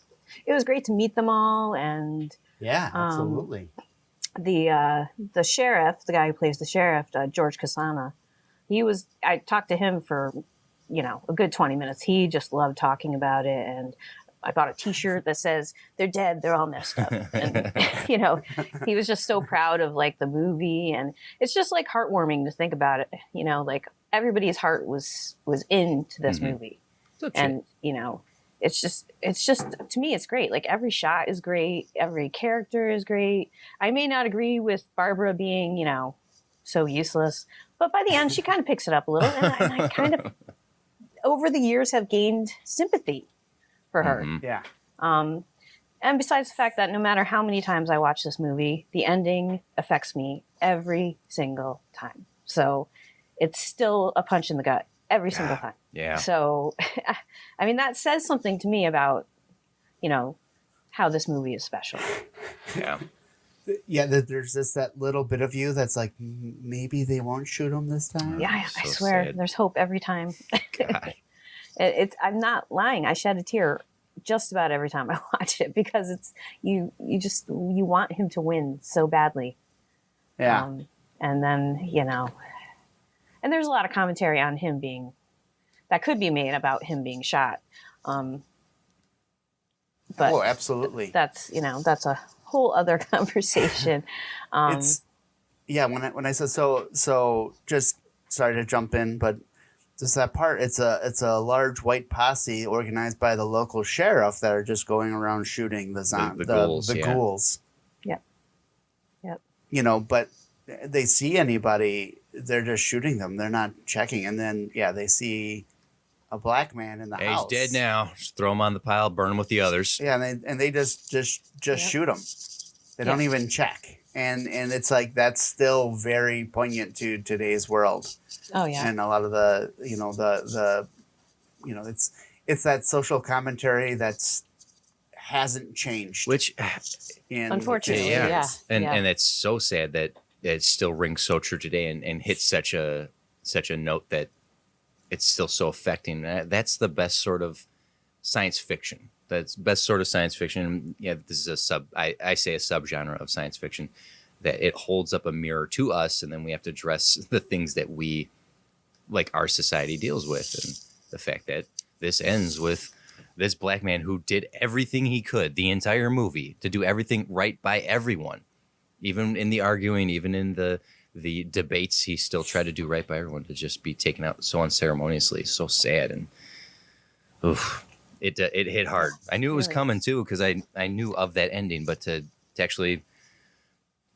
it was great to meet them all. And absolutely. The sheriff, the guy who plays the sheriff, George Casana, I talked to him for, a good 20 minutes. He just loved talking about it. And I bought a t-shirt that says, "They're dead, they're all messed up." And, he was just so proud of the movie. And it's just heartwarming to think about it, everybody's heart was into this movie. And, it's just, to me, it's great. Every shot is great. Every character is great. I may not agree with Barbara being, so useless, but by the end, she kind of picks it up a little. And I kind of, over the years, have gained sympathy for her. Yeah. And besides the fact that no matter how many times I watch this movie, the ending affects me every single time. So it's still a punch in the gut every single time. Yeah. So, I mean, that says something to me about, how this movie is special. Yeah. Yeah, there's that little bit of you that's like, maybe they won't shoot him this time. Yeah, I swear, sad. There's hope every time. God. I'm not lying. I shed a tear just about every time I watch it, because it's you want him to win so badly. Yeah. And then, and there's a lot of commentary on him that could be made about him being shot. But absolutely. That's a whole other conversation. When I said so just sorry to jump in, but just that part, it's a large white posse organized by the local sheriff that are just going around shooting the ghouls. Yep. But they see anybody, they're just shooting them. They're not checking. And then they see a black man in the house. He's dead now. Just throw him on the pile, burn him with the others. Yeah, and they just shoot him. They don't even check. And it's that's still very poignant to today's world. Oh yeah. And a lot of the it's that social commentary that's hasn't changed. Which unfortunately, yeah. And it's so sad that it still rings so true today and hits such a note that it's still so affecting. That's the best sort of science fiction. That's best sort of science fiction. Yeah, this is I say a subgenre of science fiction, that it holds up a mirror to us, and then we have to address the things that we, like, our society deals with. And the fact that this ends with this black man who did everything he could the entire movie to do everything right by everyone, even in the arguing, even in the debates, he still tried to do right by everyone, to just be taken out so unceremoniously. So sad. And oof, it hit hard. I knew it was coming too, because I knew of that ending, but to actually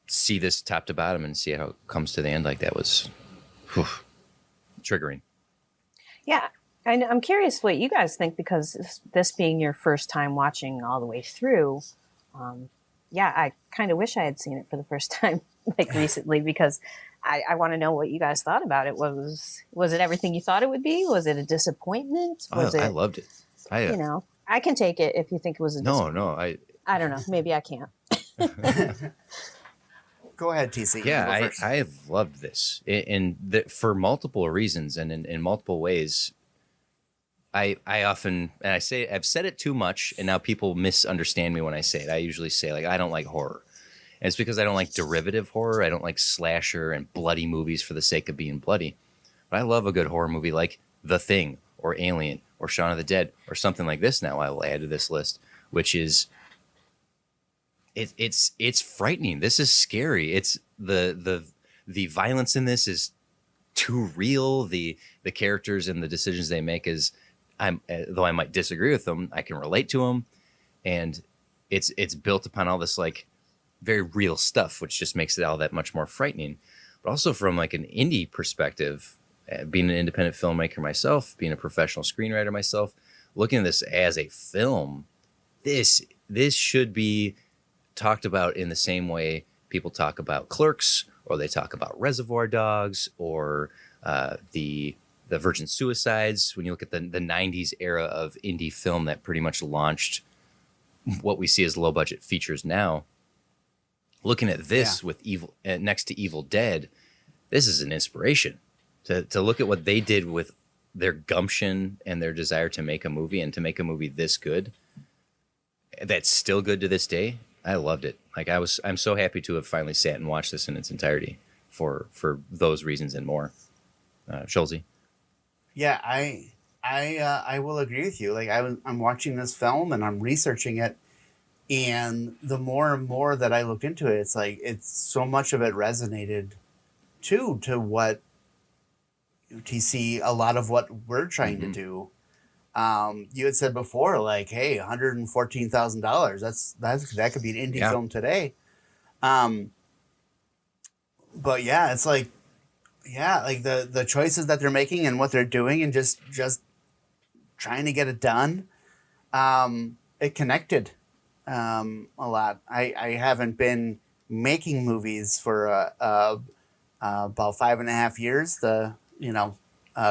see this top to bottom and see how it comes to the end like that was triggering. Yeah. I'm curious what you guys think, because this being your first time watching all the way through, I kind of wish I had seen it for the first time, like recently, because I want to know what you guys thought about it. Was it everything you thought it would be? Was it a disappointment? I loved it. I can take it if you think it was a disappointment. I don't know. Maybe I can't. Go ahead, TC. Yeah, I have loved this for multiple reasons and in multiple ways. I often, and I've said it too much, and now people misunderstand me when I say it. I usually say, like, I don't like horror. And it's because I don't like derivative horror. I don't like slasher and bloody movies for the sake of being bloody. But I love a good horror movie like The Thing or Alien or Shaun of the Dead or something like this. Now I will add to this list, which is it's frightening. This is scary. It's the violence in this is too real. The characters and the decisions they make is, though I might disagree with them, I can relate to them, and it's built upon all this like very real stuff, which just makes it all that much more frightening. But also from like an indie perspective, being an independent filmmaker myself, being a professional screenwriter myself, looking at this as a film, this should be talked about in the same way people talk about Clerks, or they talk about Reservoir Dogs, or the Virgin Suicides. When you look at the 90s era of indie film that pretty much launched what we see as low budget features now, looking at this with next to Evil Dead, this is an inspiration to look at what they did with their gumption and their desire to make a movie, and to make a movie this good, that's still good to this day. I loved it. Like I'm so happy to have finally sat and watched this in its entirety for those reasons and more. Schulze. Yeah, I will agree with you. Like I'm watching this film and I'm researching it, and the more and more that I looked into it, it's like so much of it resonated to what TC, a lot of what we're trying to do. You had said before, like, hey, $114,000. That could be an indie film today. But yeah, it's like, like the choices that they're making and what they're doing, and just trying to get it done. It connected a lot. I haven't been making movies for about 5.5 years.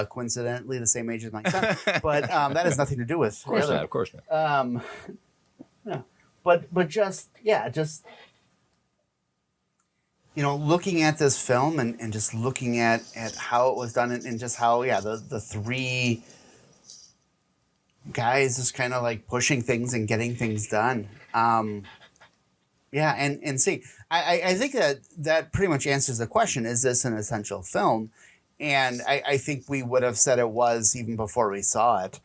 Coincidentally the same age as my son, but that has nothing to do with. Of course not. But just looking at this film and just looking at how it was done, and just how the three guys just kind of like pushing things and getting things done. And see, I think that pretty much answers the question: is this an essential film? And I think we would have said it was even before we saw it,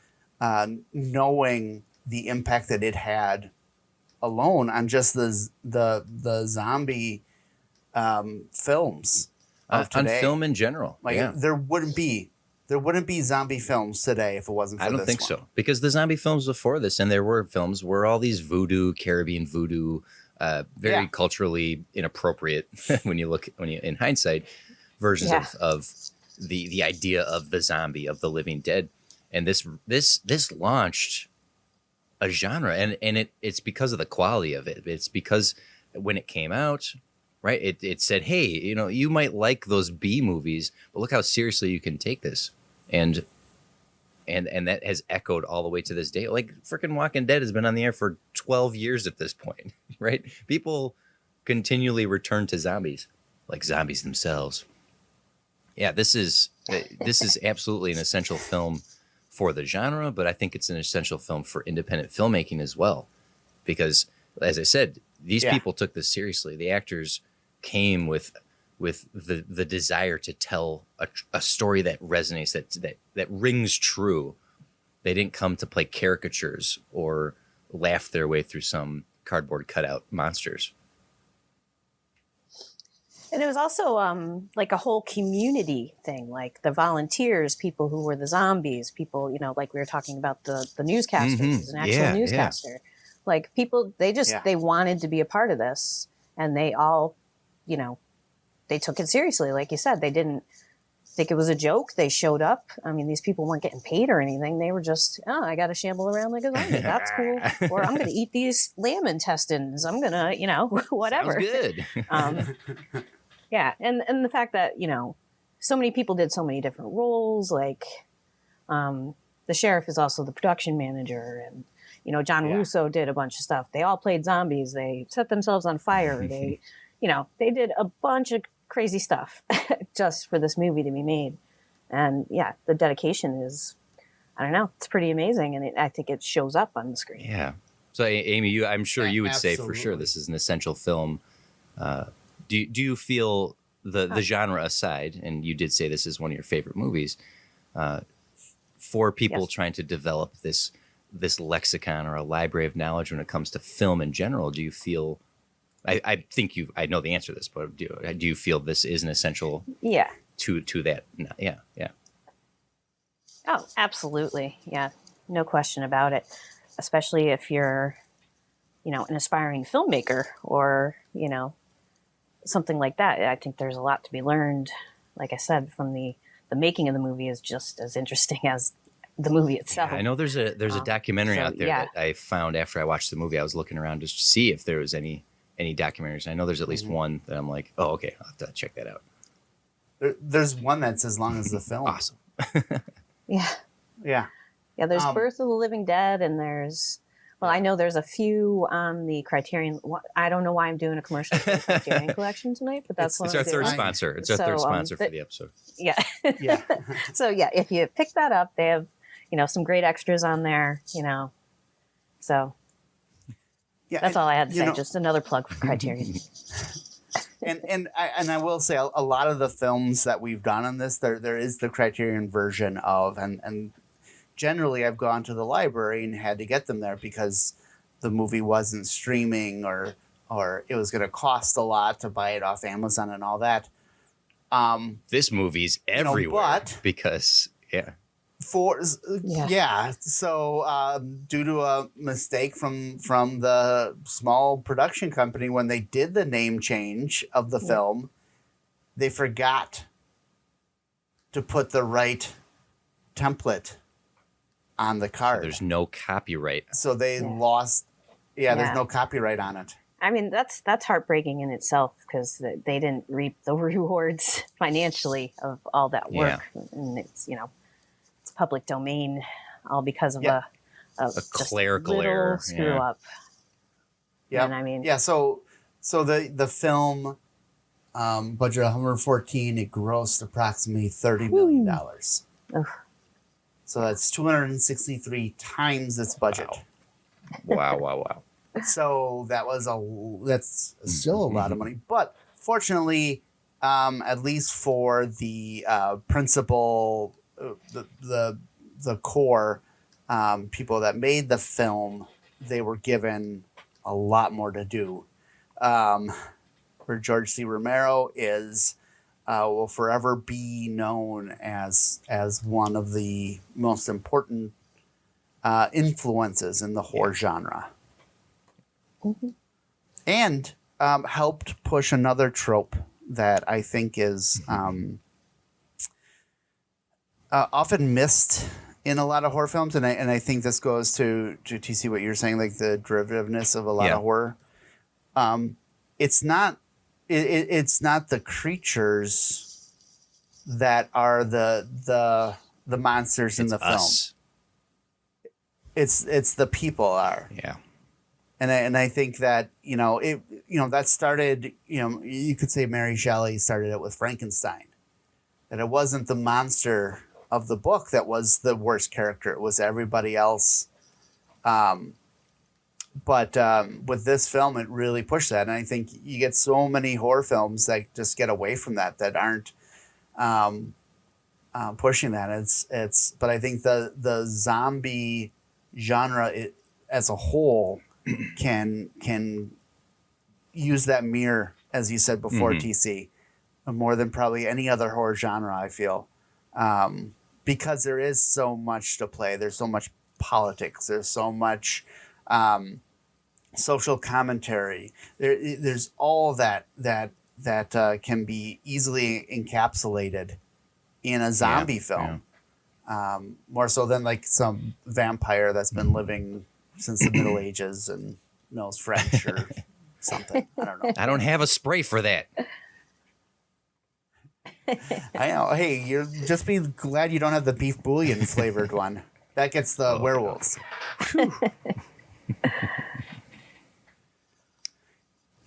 knowing the impact that it had alone on just the zombie films of today. On film in general. There wouldn't be zombie films today if it wasn't for this. I don't think so, because the zombie films before this, and there were films, were all these Caribbean voodoo, very culturally inappropriate when you in hindsight, versions of the idea of the zombie, of the living dead. And this launched a genre, and it's because of the quality of it. It's because when it came out, right, it said, hey, you might like those B movies, but look how seriously you can take this. And that has echoed all the way to this day. Like freaking Walking Dead has been on the air for 12 years at this point, right? People continually return to zombies, like zombies themselves. Yeah, this is This is absolutely an essential film for the genre, but I think it's an essential film for independent filmmaking as well. Because, as I said, these people took this seriously. The actors came with the desire to tell a story that resonates, that rings true. They didn't come to play caricatures or laugh their way through some cardboard cutout monsters. And it was also like a whole community thing, like the volunteers, people who were the zombies, people, like we were talking about the newscaster, who's an actual newscaster. Yeah. Like people, they wanted to be a part of this, and they all, they took it seriously. Like you said, they didn't think it was a joke. They showed up. I mean, these people weren't getting paid or anything. They were just, I got to shamble around like a zombie. That's cool. Or I'm going to eat these lamb intestines. I'm going to, whatever. Sounds good. Yeah. And the fact that, so many people did so many different roles. Like the sheriff is also the production manager, and, John Russo did a bunch of stuff. They all played zombies. They set themselves on fire. They, they did a bunch of crazy stuff just for this movie to be made. And the dedication is, I don't know, it's pretty amazing. And I think it shows up on the screen. Yeah. So Amy, I'm sure you would say for sure this is an essential film. Do you feel the genre aside, and you did say this is one of your favorite movies, for people trying to develop this lexicon or a library of knowledge when it comes to film in general, do you feel, I think I know the answer to this, but do you feel this is an essential to that? Yeah. Oh, absolutely. Yeah, no question about it. Especially if you're, an aspiring filmmaker or, something like that. I think there's a lot to be learned. Like I said, from the making of the movie is just as interesting as the movie itself. Yeah, I know there's a documentary out there that I found after I watched the movie. I was looking around just to see if there was any documentaries. I know there's at least one that I'm like, oh, okay, I'll have to check that out. There's one that's as long as the film. Awesome. Yeah. There's Birth of the Living Dead, and there's, I know there's a few on the Criterion. I don't know why I'm doing a commercial for the Criterion Collection tonight, but that's it's our third sponsor. It's our third sponsor for the episode. Yeah. So if you pick that up, they have, some great extras on there, so that's all I had to say. Just another plug for Criterion. And I will say a lot of the films that we've done on this, there is the Criterion version of, and generally I've gone to the library and had to get them there because the movie wasn't streaming or it was going to cost a lot to buy it off Amazon and all that. This movie's everywhere because So due to a mistake from the small production company, when they did the name change of the film, they forgot to put the right template on the card. So there's no copyright. So they lost. There's no copyright on it. I mean, that's heartbreaking in itself because they didn't reap the rewards financially of all that work, and it's it's public domain, all because of a clerical error, screw up. Yeah, I mean, So the film budget 114, it grossed approximately $30 million. So that's 263 times its budget. Wow. So that's still a lot of money, but fortunately, at least for the principal, the core people that made the film, they were given a lot more to do. Where George C. Romero will forever be known as one of the most important influences in the horror genre. Mm-hmm. And helped push another trope that I think is often missed in a lot of horror films, and I think this goes to TC what you're saying, like the derivativeness of a lot of horror. It's not the creatures that are the monsters in the film. It's the people are. Yeah. And I think that, that started, you could say Mary Shelley started it with Frankenstein. That it wasn't the monster of the book that was the worst character. It was everybody else. But with this film, it really pushed that. And I think you get so many horror films that just get away from that aren't pushing that. But I think the zombie genre as a whole can use that mirror, as you said before, TC, more than probably any other horror genre, I feel. Because there is so much to play. There's so much politics. There's so much social commentary. There's all that can be easily encapsulated in a zombie film. Yeah. More so than like some vampire that's been living since the Middle Ages and knows French or something. I don't know. I don't have a spray for that. I know. Hey, you're just be glad you don't have the beef bouillon flavored one. That gets the werewolves.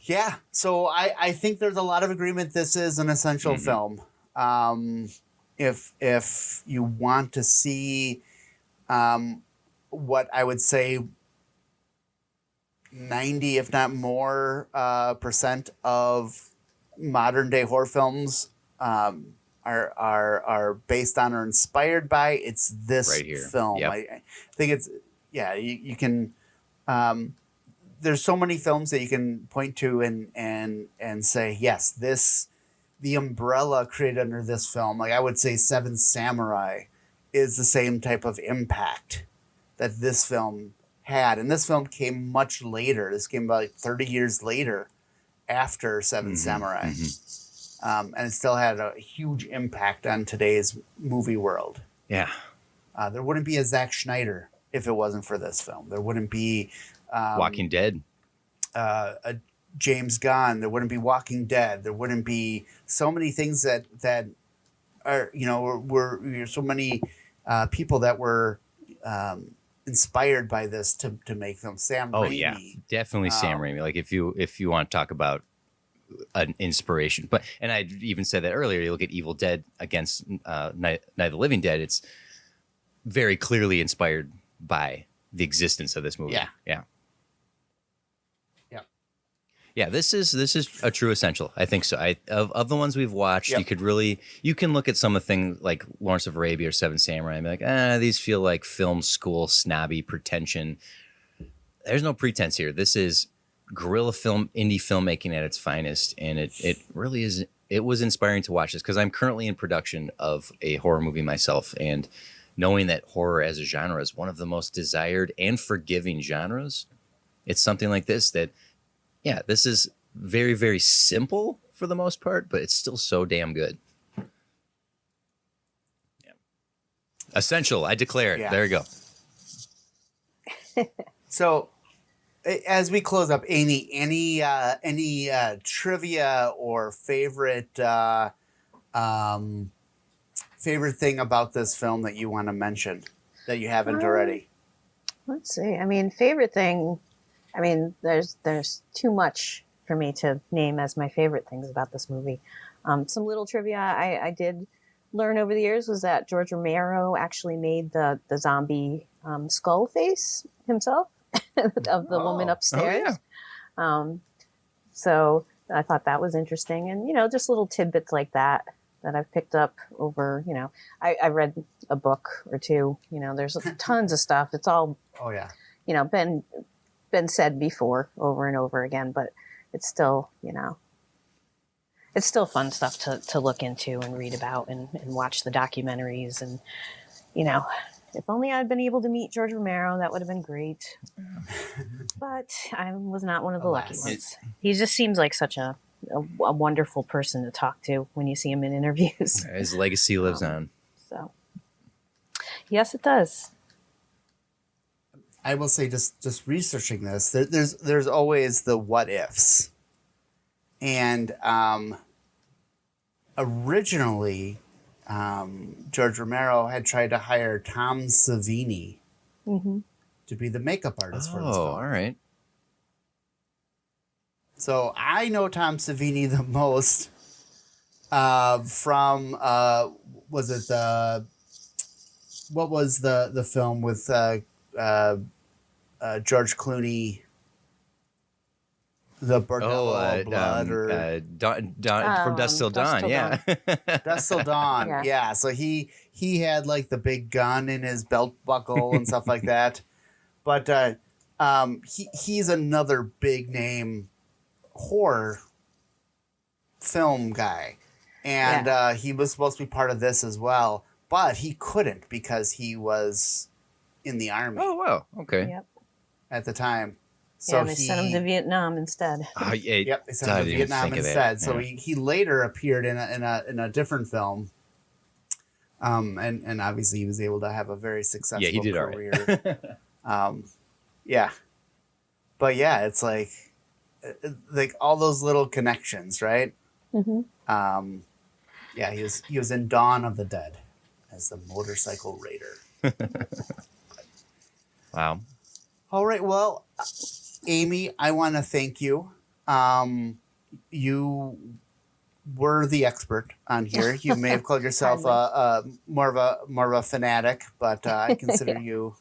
Yeah. So I think there's a lot of agreement. This is an essential film. If you want to see what I would say 90, if not more, percent of modern day horror films are based on or inspired by, it's this right here. film. Yep. I think it's, you can, there's so many films that you can point to and say, yes, the umbrella created under this film. Like I would say Seven Samurai is the same type of impact that this film had. And this film came much later. This came about 30 years later after Seven Samurai. And it still had a huge impact on today's movie world. Yeah. There wouldn't be a Zack Snyder if it wasn't for this film. There wouldn't be Walking Dead. A James Gunn. There wouldn't be Walking Dead. There wouldn't be so many things that are, were so many people that were inspired by this to make them. Sam Raimi. Yeah, definitely Sam Raimi. Like if you want to talk about an inspiration, and I even said that earlier. You look at Evil Dead against Night of the Living Dead. It's very clearly inspired by the existence of this movie. Yeah, this is a true essential. I think so. Of the ones we've watched, you can look at some of the things like Lawrence of Arabia or Seven Samurai and be like, these feel like film school snobby pretension. There's no pretense here. This is guerrilla film, indie filmmaking at its finest, and it really is. It was inspiring to watch this because I'm currently in production of a horror movie myself, and knowing that horror as a genre is one of the most desired and forgiving genres, it's something like this that. Yeah, this is very, very simple for the most part, but it's still so damn good. Yeah. Essential, I declare it. Yeah. There you go. So, as we close up, Amy, any trivia or favorite thing about this film that you want to mention that you haven't already? Let's see. I mean, favorite thing. I mean, there's too much for me to name as my favorite things about this movie. Some little trivia I did learn over the years was that George Romero actually made the zombie skull face himself of the woman upstairs. Oh, yeah. So I thought that was interesting. And, just little tidbits like that I've picked up over, I read a book or two. There's tons of stuff. It's all, been said before over and over again, but it's still, it's still fun stuff to look into and read about and watch the documentaries. And, if only I'd been able to meet George Romero, that would have been great. But I was not one of the lucky ones. He just seems like such a wonderful person to talk to when you see him in interviews. His legacy lives on. So, yes, it does. I will say, just researching this, there's always the what ifs, and originally, George Romero had tried to hire Tom Savini to be the makeup artist for this film. All right. So I know Tom Savini the most from was it what was the film with George Clooney? The Bordello Blood, or from Dusk Till Dawn, yeah. Dusk Till Dawn, yeah. So he had like the big gun in his belt buckle and stuff like that. But he's another big name horror film guy, and he was supposed to be part of this as well, but he couldn't because he was in the army. Oh wow, okay. Yep. At the time. So they sent him to Vietnam instead. Yep, they sent him to Vietnam instead. So he later appeared in a different film, and obviously he was able to have a very successful career. Yeah, but yeah, it's like all those little connections, right? Mm-hmm. Yeah, he was in Dawn of the Dead as the motorcycle raider. Wow. All right, well. Amy, I want to thank you. You were the expert on here. You may have called yourself more of a fanatic, but I consider you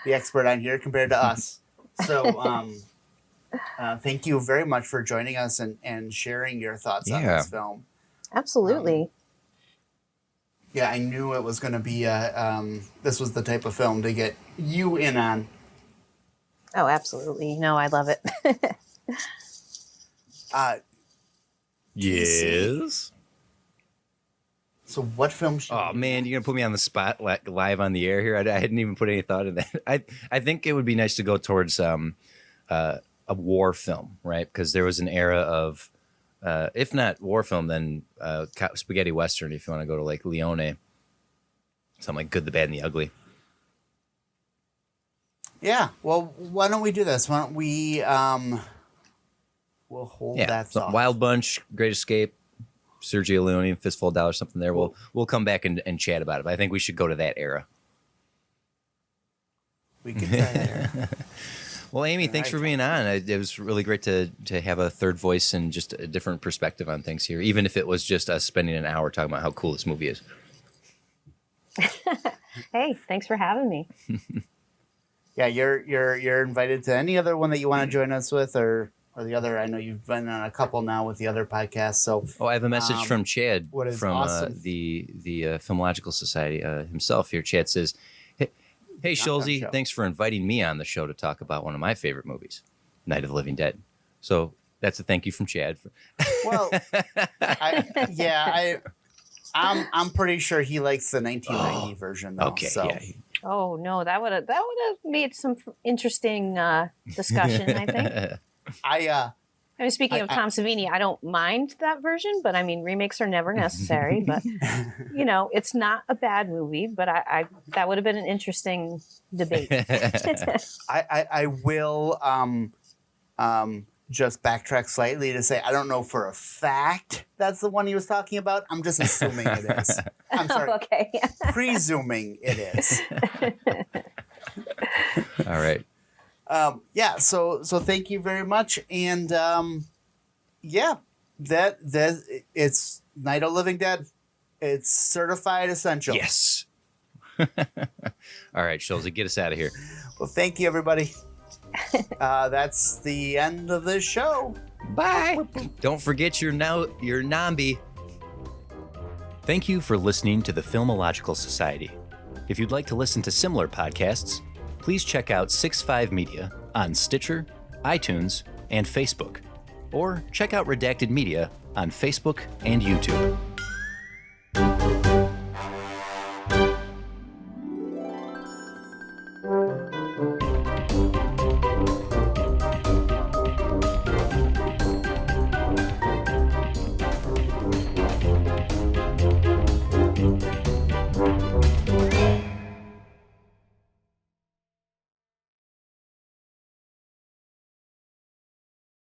the expert on here compared to us. So thank you very much for joining us and sharing your thoughts on this film. Absolutely. I knew it was going to be this was the type of film to get you in on. Oh, absolutely. No, I love it. Yes. So what film should man, you're going to put me on the spot live on the air here? I hadn't even put any thought in that. I think it would be nice to go towards a war film, right? Because there was an era of, if not war film, then spaghetti western, if you want to go to like Leone. Something like Good, the Bad, and the Ugly. Yeah, well, why don't we do this? Why don't we, we'll hold that thought. Wild Bunch, Great Escape, Sergio Leone, Fistful of Dollars, something there. We'll come back and chat about it, but I think we should go to that era. We can try that era. Well, Amy, thanks for being on. It was really great to have a third voice and just a different perspective on things here, even if it was just us spending an hour talking about how cool this movie is. Hey, thanks for having me. Yeah, you're invited to any other one that you want to join us with, or the other. I know you've been on a couple now with the other podcasts. So, I have a message from Chad from awesome. the Filmological Society himself here. Chad says, "Hey Schulze, thanks for inviting me on the show to talk about one of my favorite movies, Night of the Living Dead." So that's a thank you from Chad. Well, I'm pretty sure he likes the 1990 version, though. Okay, so. yeah. Oh no, that would have made some interesting discussion. I think. I mean, speaking of Tom Savini, I don't mind that version, but I mean, remakes are never necessary. But it's not a bad movie. But I that would have been an interesting debate. I will just backtrack slightly to say I don't know for a fact that's the one he was talking about. I'm just assuming it is. I'm sorry. Okay. Presuming it is. All right. So thank you very much. And that it's Night of the Living Dead. It's certified essential. Yes. All right, Schulze, get us out of here. Well, thank you, everybody. That's the end of this show. Bye. Don't forget your Nambi. Thank you for listening to the Filmological Society. If you'd like to listen to similar podcasts, please check out 65 Media on Stitcher, iTunes, and Facebook. Or check out Redacted Media on Facebook and YouTube.